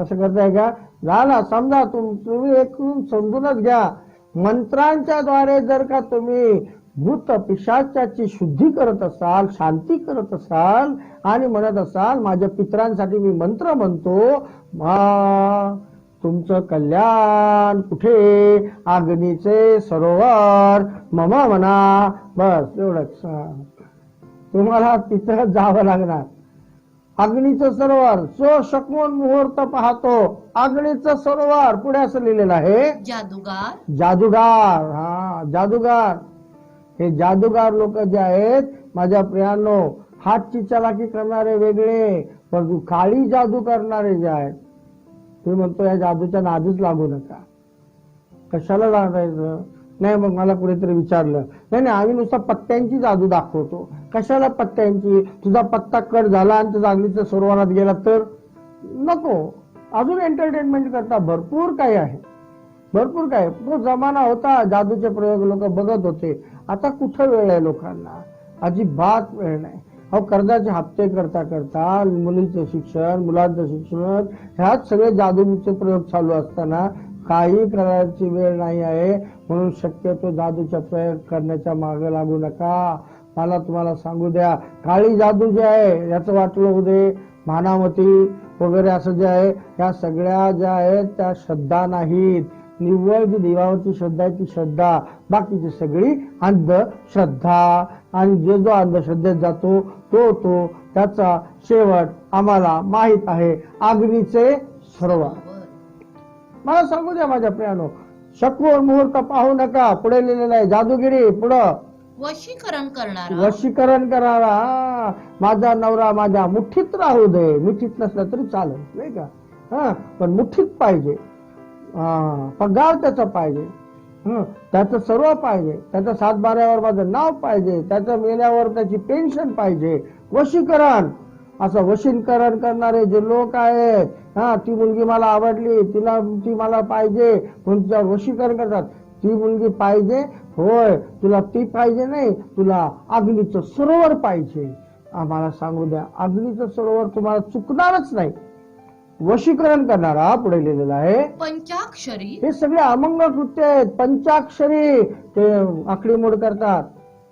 असं करताय का? झाला समजा तुम्ही एक समजूनच घ्या. मंत्रांच्या द्वारे जर का तुम्ही भूत पिशाचाची शुद्धी करत असाल, शांती करत असाल आणि म्हणत असाल माझ्या पितरांसाठी मी मंत्र म्हणतो, तुमचं कल्याण कुठे? अग्नीचे सरोवर मम म्हणा. बस एवढंच. तुम्हाला तिथं जावं लागणार. अग्नीचं सरोवर जो शकमोन मुहूर्त पाहतो, अग्नीचं सरोवर पुढे असं लिहिलेलं आहे. जादूगार. जादूगार. हे जादूगार लोक जे आहेत माझ्या प्रियांनो, हातची चलाकी करणारे वेगळे, परंतु काळी जादू करणारे जे आहेत, ते म्हणतो या जादूच्या नादीच लागू नका. कशाला लागायचं? नाही मग मला कुणीतरी विचारलं, नाही आम्ही नुसतं पत्त्यांची जादू दाखवतो. कशाला पत्त्यांची? तुझा पत्ता कट झाला आणि तुझा अग्नीच्या सरोवरात गेला तर नको. अजून एंटरटेनमेंट करता भरपूर काही आहे, भरपूर काय. तो जमाना होता जादूचे प्रयोग लोक बघत होते. आता कुठं वेळ आहे लोकांना? अजिबात वेळ नाही. अहो कर्जाचे हप्ते करता करता मुलीचं शिक्षण, मुलांचं शिक्षण, ह्यात सगळे जादूचे प्रयोग चालू असताना काही करायची वेळ नाही आहे. म्हणून शक्यतो जादूचा प्रयोग करण्याच्या मागे लागू नका. मला तुम्हाला सांगू द्या, काळी जादू जे आहे याचं वाटलं होते, मानामती वगैरे असं जे आहे, या सगळ्या ज्या आहेत त्या श्रद्धा नाहीत. निव्वळ जी देवावरची श्रद्धा आहे ती श्रद्धा, बाकीची सगळी अंधश्रद्धा. आणि जो अंधश्रद्धेत जातो तो त्याचा शेवट आम्हाला माहित आहे, अग्नीचे सरोवर. मला सांगू द्या माझ्या प्रियानो, शकमोर मुहूर्त पाहू नका. पुढे लिहिलेलं आहे जादूगिरी. पुढं वशीकरण करणारा. माझा नवरा माझ्या मुठीत राहू दे. मुठीत नसला तरी चालेल नाही का, पण मुठीत पाहिजे. पगार त्याचा पाहिजे, त्याचं सर्व पाहिजे, त्याच्या 7/12 माझं नाव पाहिजे, त्याच्या मेल्यावर त्याची पेन्शन पाहिजे. वशीकरण. असं वशीकरण करणारे जे लोक आहेत, ती मुलगी मला आवडली, ती मला पाहिजे म्हणून वशीकरण करतात. ती मुलगी पाहिजे होय, तुला ती पाहिजे नाही, तुला अग्नीचं सरोवर पाहिजे. आम्हाला सांगू द्या, अग्नीचं सरोवर तुम्हाला चुकणारच नाही. वशीकरण करणारा. पुढे लिहिलेला आहे पंचाक्षरी. हे सगळे अमंगल कृत्य आहेत. पंचाक्षरी. ते आकडी मोड करतात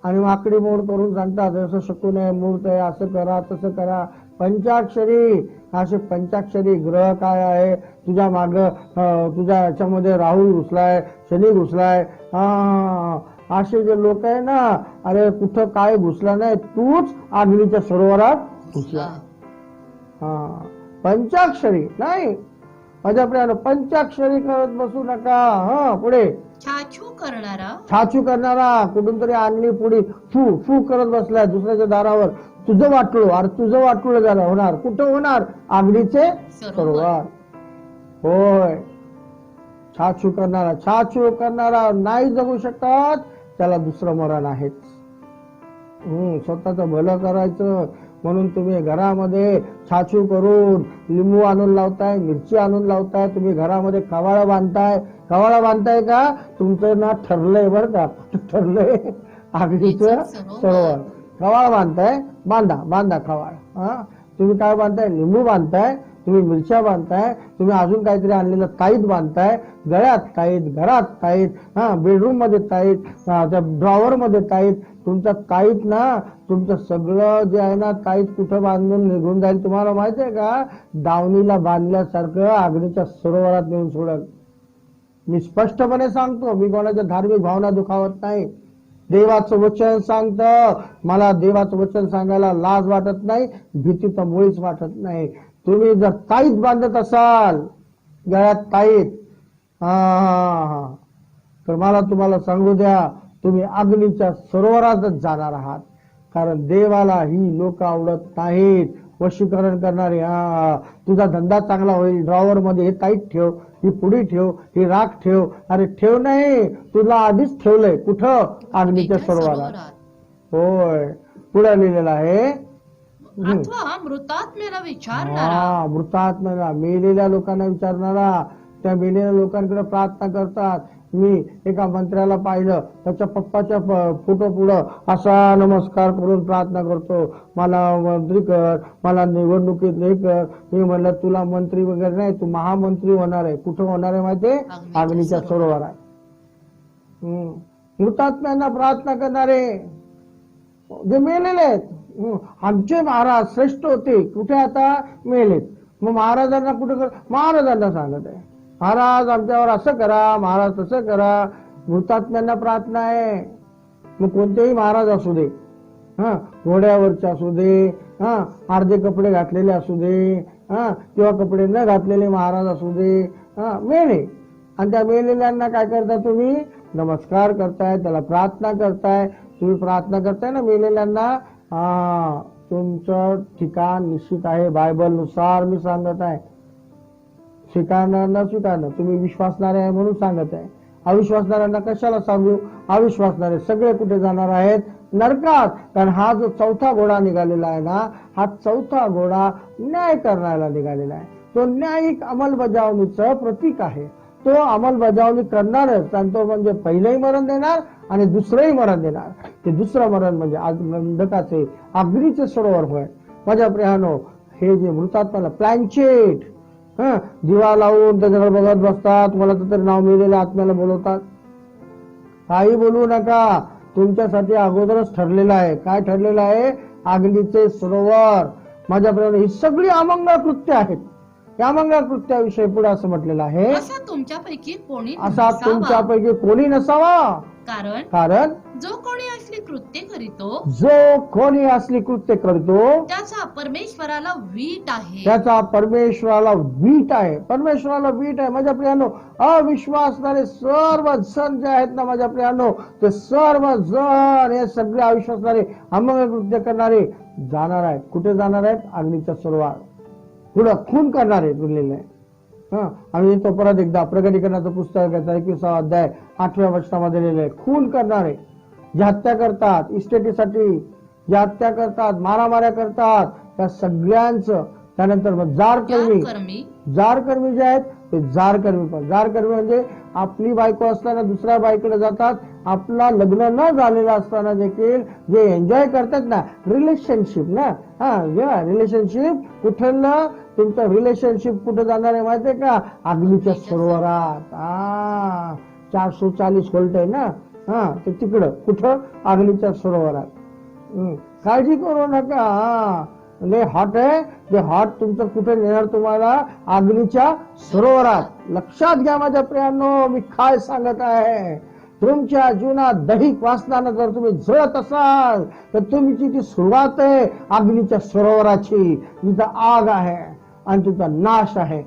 आणि आकडी मोड करून सांगतात असं शकून आहे, मूर्त आहे, असं करा तसं करा. पंचाक्षरी. असे पंचाक्षरी ग्रह काय आहे तुझ्या माग, तुझ्या याच्यामध्ये राहू घुसलाय, शनी घुसलाय. असे जे लोक आहे ना, अरे कुठं काय घुसला नाही, तूच अग्नीच्या सरोवरात घुसला. पंचाक्षरी नाही माझ्या प्रियानं, पंचाक्षरी करत बसू नका. पुढे छाछू करणारा. कुठून तरी आणली पुढे फू फू करत बसलाय दुसऱ्याच्या दारावर. तुझं वाटलो, अरे तुझं वाटलं झालं होणार. कुठं होणार? अग्नीचे सरोवर. होय. छाछू करणारा. छाछू करणारा नाही जगू शकत, त्याला दुसरं मरण आहेच. स्वतःच भलं करायचं म्हणून तुम्ही घरामध्ये छाछू करून लिंबू आणून लावताय, मिरची आणून लावताय, तुम्ही घरामध्ये कवाळा बांधताय. कवाळा बांधताय का? तुमचं ना ठरलंय बरं का, ठरलंय अग्नीचं सरोवर. कवाळा बांधताय, बांधा कवाळा. तुम्ही काय बांधताय? लिंबू बांधताय, तुम्ही मिरच्या बांधताय, तुम्ही अजून काहीतरी आणलेलं ताईत बांधताय. गळ्यात ताईत, घरात ताईत, बेडरूम मध्ये ताईत, त्या ड्रॉवर मध्ये ताईत. तुमचा ताईत ना, तुमचं सगळं जे आहे ना ताईत कुठं बांधून निघून जाईल तुम्हाला माहिती आहे का? दावणीला बांधल्यासारखं अग्नीच्या सरोवरात नेऊन सोडल. मी स्पष्टपणे सांगतो, मी कोणाच्या धार्मिक भावना दुखावत नाही. देवाचं वचन सांगतं. मला देवाचं वचन सांगायला लाज वाटत नाही, भीती तर मुळीच वाटत नाही. तुम्ही जर ताईत बांधत असाल, गळ्यात ताईत, तर मला तुम्हाला सांगू द्या, तुम्ही अग्नीच्या सरोवरातच जाणार आहात. कारण देवाला ही लोक आवडत नाहीत. वशीकरण करणारे. तुझा धंदा चांगला होईल, ड्रॉवर मध्ये हे ताईत ठेव, ही पुडी ठेव, ही राख ठेव. अरे ठेव नाही, तुला आधीच ठेवलंय. कुठं? अग्नीच्या सरोवरात. होय. पुढे लिहिलेलं आहे मृतात्म्याला विचारणारा. मृतात्म्याला, मेलेल्या लोकांना विचारणारा. त्या मेलेल्या लोकांकडे प्रार्थना करतात, मी एका मंत्र्याला पाहिलं, त्याच्या पप्पाच्या फोटो पुढं असा नमस्कार करून प्रार्थना करतो, मला मंत्री कर, मला निवडणुकीत हे कर. मी म्हणलं तुला मंत्री वगैरे नाही, तू महामंत्री होणार आहे. कुठं होणार आहे माहितीये? अग्नीच्या सरोवरात. हुतात्म्यांना प्रार्थना करणारे जे मेलेले आहेत. आमचे महाराज श्रेष्ठ होते, कुठे आता मेलेत. मग महाराजांना कुठे कर, महाराजांना सांगत आहे, महाराज आमच्यावर असं करा, महाराज तसं करा. हुतात्म्यांना प्रार्थना आहे. मग कोणतेही महाराज असू दे, घोड्यावरचे असू दे, अर्धे कपडे घातलेले असू दे, किंवा कपडे न घातलेले महाराज असू दे, मेले. आणि त्या मेलेल्यांना काय करता तुम्ही? नमस्कार करताय, त्याला प्रार्थना करताय. तुम्ही प्रार्थना करताय ना मेलेल्यांना, तुमचं ठिकाण निश्चित आहे. बायबल नुसार मी सांगत आहे. स्वीकारणं न स्वीकारणं, तुम्ही विश्वासणारे आहे म्हणून सांगत आहे. अविश्वासणाऱ्यांना कशाला सांगू? अविश्वासणारे सगळे कुठे जाणार आहेत? नरकात. कारण हा जो चौथा घोडा निघालेला आहे ना, हा चौथा घोडा न्याय करण्याला निघालेला आहे. तो न्यायिक अंमलबजावणीचं प्रतीक आहे. तो अंमलबजावणी करणारच, आणि तो म्हणजे पहिलंही मरण देणार आणि दुसरंही मरण देणार. ते दुसरं मरण म्हणजे गंधकाचे अग्नीचे सरोवर होय. माझ्या प्रियानो, हे जे मृतात्म्याला प्लॅनचेट दिवा लावून त्याच्याकडे बघत बसतात, मला तर नाव मिळलेल्या आत्म्याला बोलवतात. काही बोलू नका, तुमच्यासाठी अगोदरच ठरलेलं आहे. काय ठरलेलं आहे? अग्नीचे सरोवर. माझ्या प्रियानो, ही सगळी अमंगळ कृत्य आहेत. या मंगळ कृत्याविषयी पुढे असं म्हटलेलं आहे, असा तुमच्यापैकी कोणी नसावा. कारण जो कोणी असली कृत्य करीतो त्याचा परमेश्वराला वीट आहे. परमेश्वराला वीट आहे. माझ्या प्रियानो, अविश्वासणारे सर्व जण जे आहेत ना माझ्या प्रियानो, ते सर्व जण हे सगळे अविश्वासणारे अमंगळ कृत्य करणारे जाणार आहेत. कुठे जाणार आहेत? अग्नीच्या सरोवरात. पुढं खून करणारे बोललेलं आहे. आम्ही तो परत एकदा प्रकटीकरणाचं पुस्तक 21 अध्याय 8व्या वचनामध्ये लिहिलेलं आहे. खून करणारे, जे हत्या करतात इस्टेटीसाठी, जे हत्या करतात, मारामाऱ्या करतात, त्या सगळ्यांचं. त्यानंतर मग जारकर्मी जे आहेत ते जारकर्मी म्हणजे आपली बायको असताना दुसऱ्या बाईकडे जातात. आपला लग्न न झालेलं असताना देखील जे एन्जॉय करतात ना, रिलेशनशिप ना, रिलेशनशिप कुठलं? तुमचं रिलेशनशिप कुठे जाणार आहे माहितीये का? अग्नीच्या सरोवरात. 440 व्होल्ट आहे ना, ते तिकडं कुठं? अग्नीच्या सरोवरात. काळजी करू नका, लय हॉट आहे ते हॉट तुमचं कुठे नेणार तुम्हाला? अग्नीच्या सरोवरात. लक्षात घ्या माझ्या प्रियांनो, मी काय सांगत आहे. तुमच्या जीवनात दैहिक वासनानं जर तुम्ही जळत असाल तर तुमची ती सुरुवात आहे अग्नीच्या सरोवराची, जिथं आग आहे आणि तुझा नाश आहे.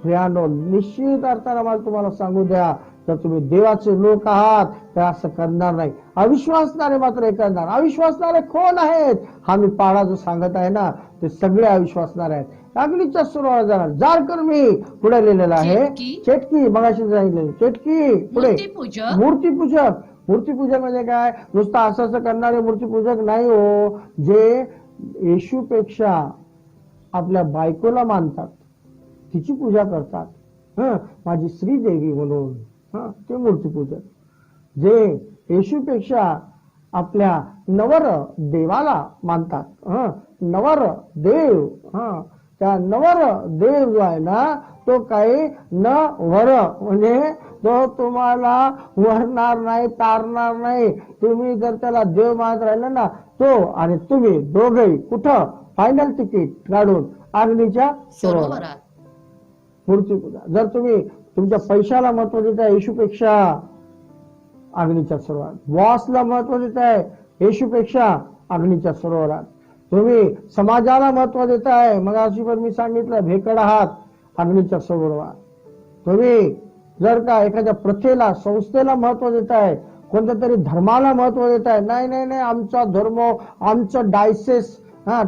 प्रियांनो, निश्चित अर्थानं मला तुम्हाला सांगू द्या, जर तुम्ही देवाचे लोक आहात तर असं करणार नाही. अविश्वासणारे मात्र हे करणार. अविश्वासणारे कोण आहेत? हा मी पाडा जो सांगत आहे ना, ते सगळे अविश्वासणारे आहेत. अग्नीच्या सरोवरात जाणार. जारकर्मी पुढे लिहिलेलं आहे. चेटकी, मगाशी सांगितलं, चेटकी. पुढे मूर्तीपूजक. मूर्तीपूजक म्हणजे काय? नुसतं असं करणारे मूर्तीपूजक नाही हो, जे येशूपेक्षा आपल्या बायकोला मानतात, तिची पूजा करतात, माझी श्रीदेवी म्हणून, ते मूर्तीपूजक. जे येशूपेक्षा आपल्या नवर देवाला मानतात, नवर देव, त्या नवर देव जो आहे ना, तो काही न वर म्हणजे तो तुम्हाला वरणार नाही, तारणार नाही. तुम्ही जर त्याला देव मानत राहिला ना, तो आणि तुम्ही दोघेही कुठं? फायनल तिकीट काढून अग्नीच्या सरोवरात. मूर्तीपूजा. जर तुम्ही तुमच्या पैशाला महत्व देताय येशूपेक्षा, अग्नीच्या सरोवरात. बॉसला महत्व देताय येशूपेक्षा, अग्नीच्या सरोवरात. तुम्ही समाजाला महत्व देताय, मग अशी पण मी सांगितलं, भेकड आहात, अग्नीच्या सरोवरात. तुम्ही जर का एखाद्या प्रथेला, संस्थेला महत्व देताय, कोणत्या तरी धर्माला महत्व देताय, नाही आमचा धर्म, आमचं डायसेस,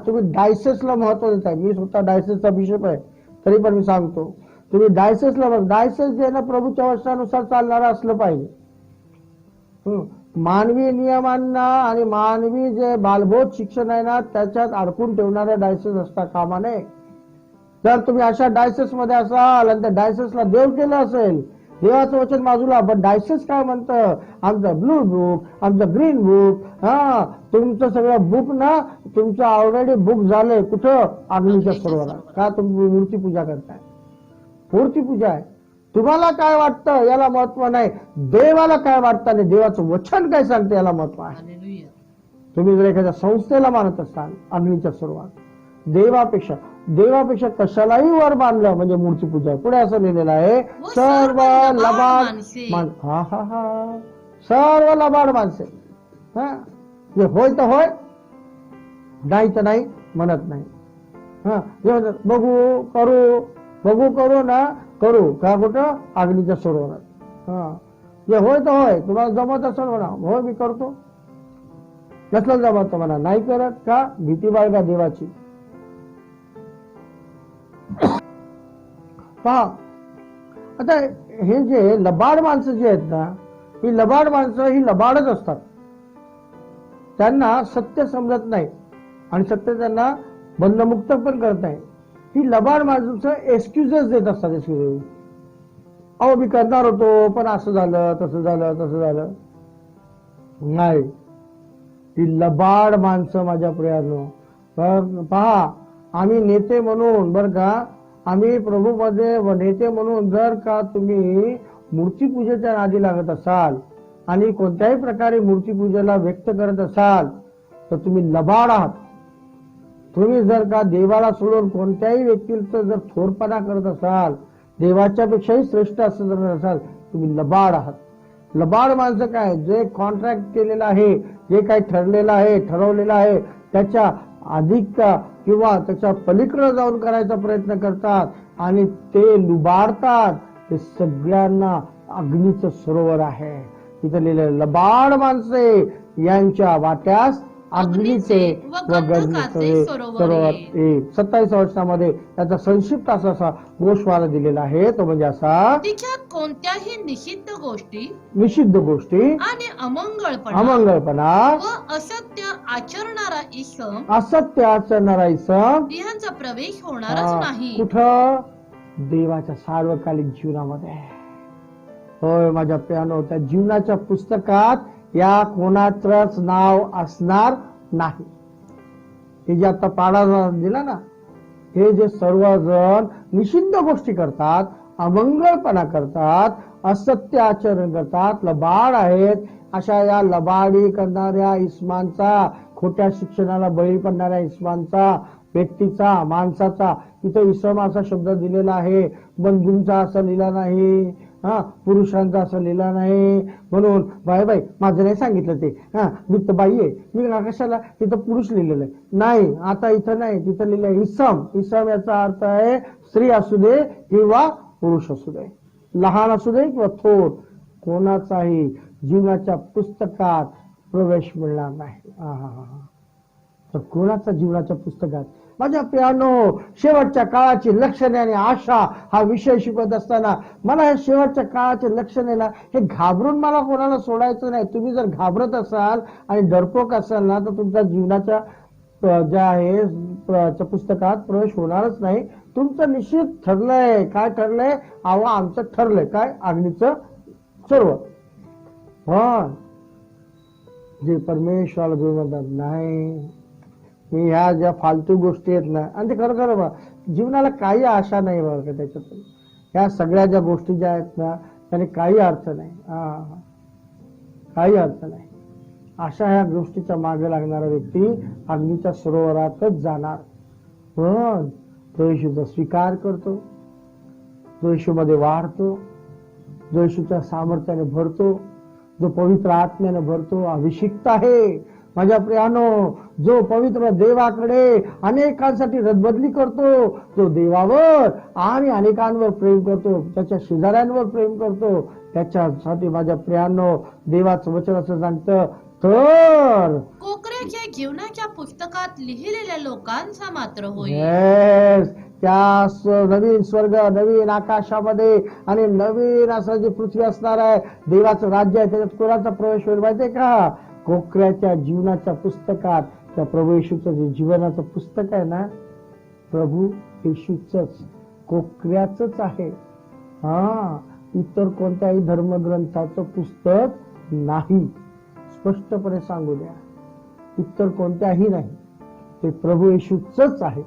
तुम्ही डायसेसला महत्व देताय. मी स्वतः डायसेसचा बिशप आहे, तरी पण मी सांगतो, तुम्ही डायसेसला, डायसेस जे ना प्रभूच्या वचनानुसार चालणारं असलं पाहिजे. मानवी नियमांना आणि मानवी जे बालबोध शिक्षण आहे ना, त्याच्यात अडकून ठेवणाऱ्या डायसेस असता कामा नये. जर तुम्ही अशा डायसेस मध्ये असाल आणि त्या डायसेसला देव केलं असेल, देवाचं वचन बाजूला, पण डायसेस काय म्हणतं, आमचं ब्लू बुक, आमचं ग्रीन बुक, तुमचं सगळं बुक ना, तुमचं ऑलरेडी बुक झालंय कुठं, अग्नीच्या सरोवरात. का तुम्ही मूर्ती पूजा करताय? मूर्ती पूजा आहे. तुम्हाला काय वाटतं याला महत्व नाही, देवाला काय वाटतं आणि देवाचं वचन काय सांगतं याला महत्व आहे. हालेलुया. तुम्ही जर एखाद्या संस्थेला मानत असाल अग्नीच्या सरोवरात, देवापेक्षा कशालाही वर मानलं म्हणजे मूर्ती पूजा. पुढे असं लिहिलेलं आहे, सर्व लबाड सर्व लबाड माणसे. जे होय तर होय, नाही तर नाही म्हणत नाही. बघू करू ना करू का कुठं, अग्नीच्या सरोवरात. जे होय तर होय, तुम्हाला जमत असेल म्हणा होय मी करतो, नसलं जमत म्हणा नाही करत. का? भीती बाळगा देवाची. पहा आता हे जे लबाड माणसं जे आहेत ना, ही लबाड माणसं ही लबाडच असतात. त्यांना सत्य समजत नाही आणि सत्य त्यांना बंधमुक्त पण करत नाही. ही लबाड माणसं एक्सक्युजेस देत असतात. एक्सक्युजेस, अहो मी करणार होतो पण असं झालं तसं झालं. नाही, ही लबाड माणसं माझ्या प्रियानो. पहा, आम्ही नेते म्हणून बर का, आम्ही प्रभूमध्ये नेते म्हणून जर का तुम्ही मूर्तीपूजेच्या नादी लागत असाल आणि कोणत्याही प्रकारे मूर्तीपूजेला व्यक्त करत असाल तर तुम्ही लबाड आहात. तुम्ही जर का देवाला सोडून कोणत्याही व्यक्तीचं जर थोरपणा करत असाल, देवाच्या पेक्षाही श्रेष्ठ असं जर असाल, तुम्ही लबाड आहात. लबाड माणसं काय, जे कॉन्ट्रॅक्ट केलेलं आहे, जे काही ठरवलेलं आहे त्याच्या अधिक किंवा त्याच्या पलीकडे जाऊन करायचा प्रयत्न करतात आणि ते लुबाडतात. ते सगळ्यांना अग्नीचं सरोवर आहे. तिथे लिहिलेलं लबाड माणसे यांच्या वाट्यास अग्नीचे व गंधकाचे सरोवर. 27 वर्षामध्ये त्याचा संक्षिप्त असा गोषवारा दिलेला आहे. तो म्हणजे असा, तिच्या कोणत्याही निषिद्ध गोष्टी आणि अमंगळपणा व असत्य आचरणारा इसम यांचा प्रवेश होणारच नाही. कुठं? देवाच्या सार्वकालिक जीवनामध्ये. होय माझ्या प्रियानो, त्या जीवनाच्या पुस्तकात या कोणाचंच नाव असणार नाही. हे जे आता पाडा दिला ना, हे जे सर्वजण निषिद्ध गोष्टी करतात, अमंगळपणा करतात, असत्य आचरण करतात, लबाड आहेत, अशा या लबाडी करणाऱ्या इस्मांचा, खोट्या शिक्षणाला बळी पडणाऱ्या इस्मांचा, व्यक्तीचा, माणसाचा, इथं इसम असा शब्द दिलेला आहे, बंधूंचा असं लिहिला नाही, पुरुषांचा असं लिहिला नाही. म्हणून बाई माझं नाही सांगितलं ते, मी तर बाई आहे, मी कशाला, तिथं पुरुष लिहिलेलं आहे. नाही, आता इथं नाही, तिथं लिहिलं आहे इसम. याचा अर्थ आहे स्त्री असू दे किंवा पुरुष असू दे, लहान असू दे किंवा थोर, कोणाचाही जीवनाच्या पुस्तकात प्रवेश मिळणार नाही. तर कोणाचा जीवनाच्या पुस्तकात? माझ्या प्रियानो, शेवटच्या काळाची लक्षणे आणि आशा हा विषय शिकवत असताना मला हे शेवटच्या काळाचे लक्षणे ना, हे घाबरून मला कोणाला सोडायचं नाही. तुम्ही जर घाबरत असाल आणि डरपोक असाल ना, तर तुमच्या जीवनाच्या ज्या आहे पुस्तकात प्रवेश होणारच नाही. तुमचं निश्चित ठरलंय. काय ठरलंय? आमचं ठरलंय काय? अग्नीचं सर्व. पण जे परमेश्वराला म्हणतात नाही, मी ह्या ज्या फालतू गोष्टी आहेत ना, आणि ते खरं बा, जीवनाला काही आशा नाही बरं का त्याच्यातून. ह्या सगळ्या ज्या गोष्टी ज्या आहेत ना, त्याने काही अर्थ नाही. काही अर्थ नाही. अशा ह्या गोष्टीच्या मागे लागणारा व्यक्ती अग्नीच्या सरोवरातच जाणार. पण तो येशूचा स्वीकार करतो, जो येशूमध्ये वाढतो, जो येशूच्या सामर्थ्याने भरतो, जो पवित्र आत्म्याने भरतो, अभिषिक्त आहे. माझ्या प्रियानो, जो पवित्र देवाकडे अनेकांसाठी रदबदली करतो, जो देवावर आणि अनेकांवर प्रेम करतो, त्याच्या शेजाऱ्यांवर प्रेम करतो, त्याच्यासाठी माझ्या प्रियानो देवाचं वचन असं सांगतं, तर कोकऱ्याच्या जीवनाच्या पुस्तकात लिहिलेल्या लोकांचा मात्र होईल. त्या नवीन स्वर्ग, नवीन आकाशामध्ये आणि नवीन असं जी पृथ्वी असणार आहे, देवाचं राज्य आहे, त्याच्यात कोणाचा प्रवेश होईल माहितीये का? कोकऱ्याच्या जीवनाच्या पुस्तकात. त्या प्रभू येशूचं जे जीवनाचं पुस्तक आहे ना, प्रभू येशूच कोकऱ्याच आहे. इतर कोणत्याही धर्मग्रंथाचं पुस्तक नाही. स्पष्टपणे सांगू द्या, इतर कोणत्याही नाही, ते प्रभू येशूच आहे.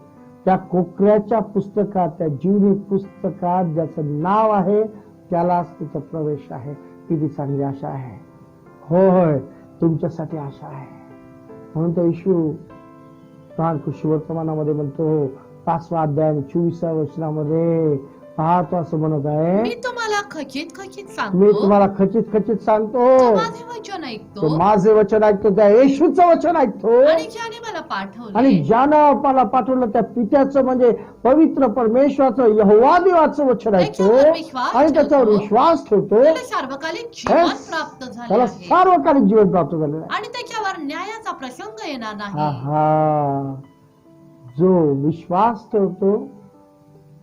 त्या कोकऱ्याच्या पुस्तकात, त्या जीवनी पुस्तकात ज्याचं नाव आहे त्यालाच तिचा प्रवेश आहे. किती चांगली आशा आहे. होय, तुमच्यासाठी आशा आहे. म्हणून तर येशू प्राण कृषी वर्तमानामध्ये म्हणतो 5वा अध्याय 24व्या वचनामध्ये पाहतो असं म्हणत आहे, मी तुम्हाला खचित खचित मी सांगतो, तुम्हाला खचित खचित सांगतो, तो माझे वचन ऐकतो तो माझे वचन ऐकतो, त्या येशूचं वचन ऐकतो. आणि ज्याने मला आणि पाठवले ज्यानं मला पाठवलं त्या पित्याचं म्हणजे पवित्र परमेश्वराचं यहोवा देवाचं वचन ऐकतो त्याच्यावर विश्वास आणि त्याच्यावर ठेवतो, विश्वास ठेवतो, त्याला सार्वकालिक जीवन प्राप्त झाले त्याला आहे सार्वकालिक जीवन प्राप्त झालेलं आहे. आणि त्याच्यावर न्यायाचा प्रसंग येणार नाही. आहा. जो विश्वास ठेवतो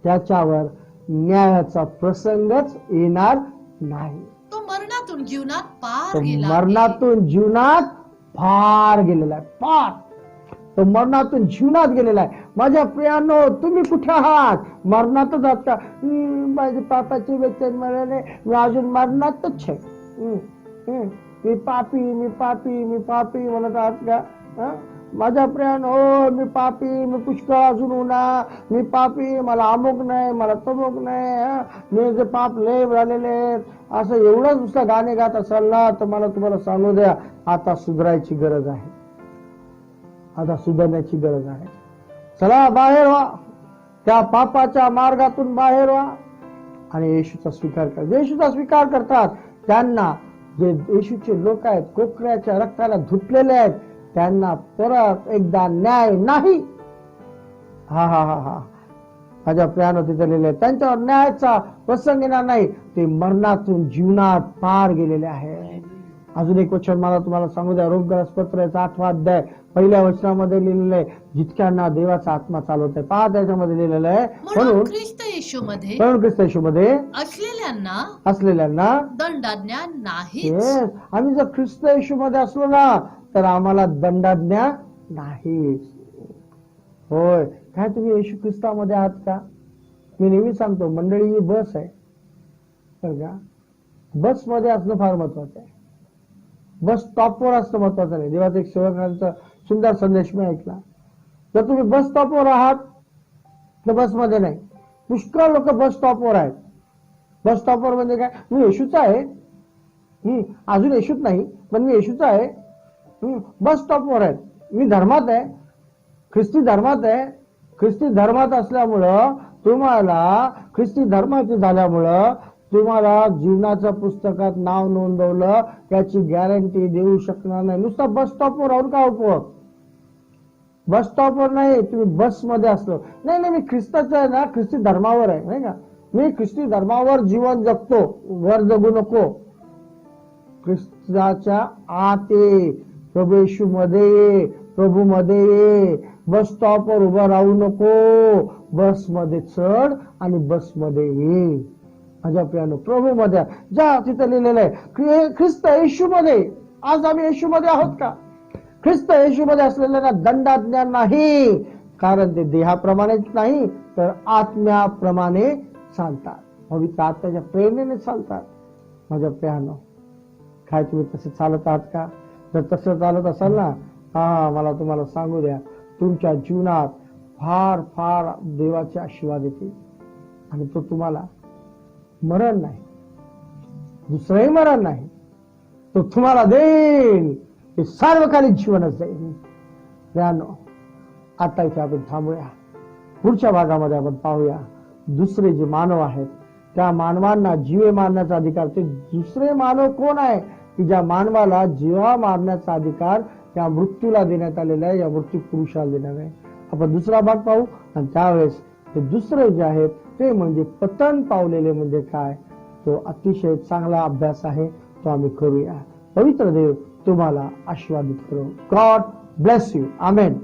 त्याच्यावर न्यायाचा प्रसंगच येणार नाही. तो मरणातून जीवनात तो पार गेला आहे. मरणातून जीवनात फार गेलेला आहे. फार तो मरणातून जीवनात गेलेला आहे. माझ्या प्रियांनो, तुम्ही कुठे आहात? मरणातच आहात का? माझे पापाचे वेतन मिळाले, मी अजून मरणातच आहे. मी पापी, मी पापी, मी पापी म्हणत आहात का? माझ्या प्रियांनो, मी पापी, मी पुष्कळ अजून उन्हा, मी पापी, मला अमुक नाही, मला तमुक नाही, मी जे पाप लय झालेले आहेत, असं एवढंच नुसतं गाणे गात असाल ना, तर मला तुम्हाला सांगू द्या, आता सुधारायची गरज आहे. आता सुधारण्याची गरज आहे. चला बाहेर व्हा, त्या पापाच्या मार्गातून बाहेर व्हा आणि येशूचा स्वीकार करा. जे येशूचा स्वीकार करतात त्यांना, जे येशूचे लोक आहेत, कोकऱ्याच्या रक्ताला धुतलेले आहेत, त्यांना परत एकदा न्याय नाही. हा हा हा हा माझ्या प्रियानो, तिथे लिहिले त्यांच्यावर न्यायाचा प्रसंग येणार नाही. ते मरणातून जीवनात पार गेलेले आहे. अजून एक वचन मला तुम्हाला सांगू द्या. रोमकरासपत्राचा 8वा अध्याय 1ल्या वचनामध्ये लिहिलेलं आहे, जितक्यांना देवाचा आत्मा चालवत आहे. पहा त्याच्यामध्ये लिहिलेलं आहे, म्हणून ख्रिस्त येशूमध्ये असलेल्यांना दंडाज्ञा नाही. आम्ही जर ख्रिस्त येशूमध्ये असलो ना, तर आम्हाला दंडाज्ञा नाही. होय, काय तुम्ही येशू ख्रिस्तामध्ये आहात का? मी नेहमी सांगतो, मंडळी ही बस आहे बरं का. बस मध्ये असणं फार महत्वाचं आहे. बस स्टॉपवर असणं महत्वाचं नाही. देवाचा एक सेवकांचा सुंदर संदेश मी ऐकला. जर तुम्ही बस स्टॉपवर आहात तर बसमध्ये नाही. पुष्कळ लोक बस स्टॉपवर आहेत. बस स्टॉपवर म्हणजे काय? मी येशूचा आहे, अजून येशूच नाही, पण मी येशूचा आहे. बस स्टॉपवर आहेत. मी धर्मात आहे, ख्रिस्ती धर्मात आहे. ख्रिस्ती धर्मात असल्यामुळं तुम्हाला, ख्रिस्ती धर्माचे झाल्यामुळं तुम्हाला जीवनाच्या पुस्तकात नाव नोंदवलं याची गॅरंटी देऊ शकणार नाही. नुसतं बस स्टॉपवर राहून का उपयोग? बस स्टॉपवर नाही, तुम्ही बसमध्ये असलो. नाही, मी ख्रिस्ताचा आहे ना, ख्रिस्ती धर्मावर आहे, नाही का? मी ख्रिस्ती धर्मावर जीवन जगतो, वर जगू नको. ख्रिस्ताच्या आत ये, प्रभू येशू मध्ये ये, प्रभू मध्ये ये. बस स्टॉपवर उभं राहू नको, बस मध्ये चढ आणि बस मध्ये ये. माझ्या प्रियानो, प्रभू मध्ये ज्या तिथे लिहिलेलं आहे ख्रिस्त येशू मध्ये. आज आम्ही येशू मध्ये आहोत का? ख्रिस्त येशू मध्ये असलेल्यांना दंडाज्ञा नाही, कारण ते देहाप्रमाणेच नाही तर आत्म्याप्रमाणे चालतात, पवित्र आत्म्याच्या प्रेरणेने चालतात. माझ्या प्रियानो, काय तुम्ही तसे चालत आहात का? जर तसं चालत असाल ना, मला तुम्हाला सांगू द्या, तुमच्या जीवनात फार फार देवाचे आशीर्वाद येतील. आणि तो तुम्हाला मरण नाही, दुसरंही मरण नाही, तो तुम्हाला देईल हे सार्वकालिक जीवनच जाईल. प्रियानो, आता इथे आपण थांबूया. पुढच्या भागामध्ये आपण पाहूया दुसरे जे मानव आहेत त्या मानवांना जीवे मारण्याचा अधिकार. ते दुसरे मानव कोण आहे की ज्या मानवाला जीवा मारण्याचा अधिकार या मृत्यूला देण्यात आलेला आहे, या मृत्यू पुरुषाला देण्यात आहे. आपण दुसरा भाग पाहू आणि त्यावेळेस ते दुसरे जे आहेत ते म्हणजे पतन पावलेले म्हणजे काय, तो अतिशय चांगला अभ्यास आहे, तो आम्ही करूया. पवित्र देव तुम्हाला आशीर्वादित करो. God bless you. आमेन.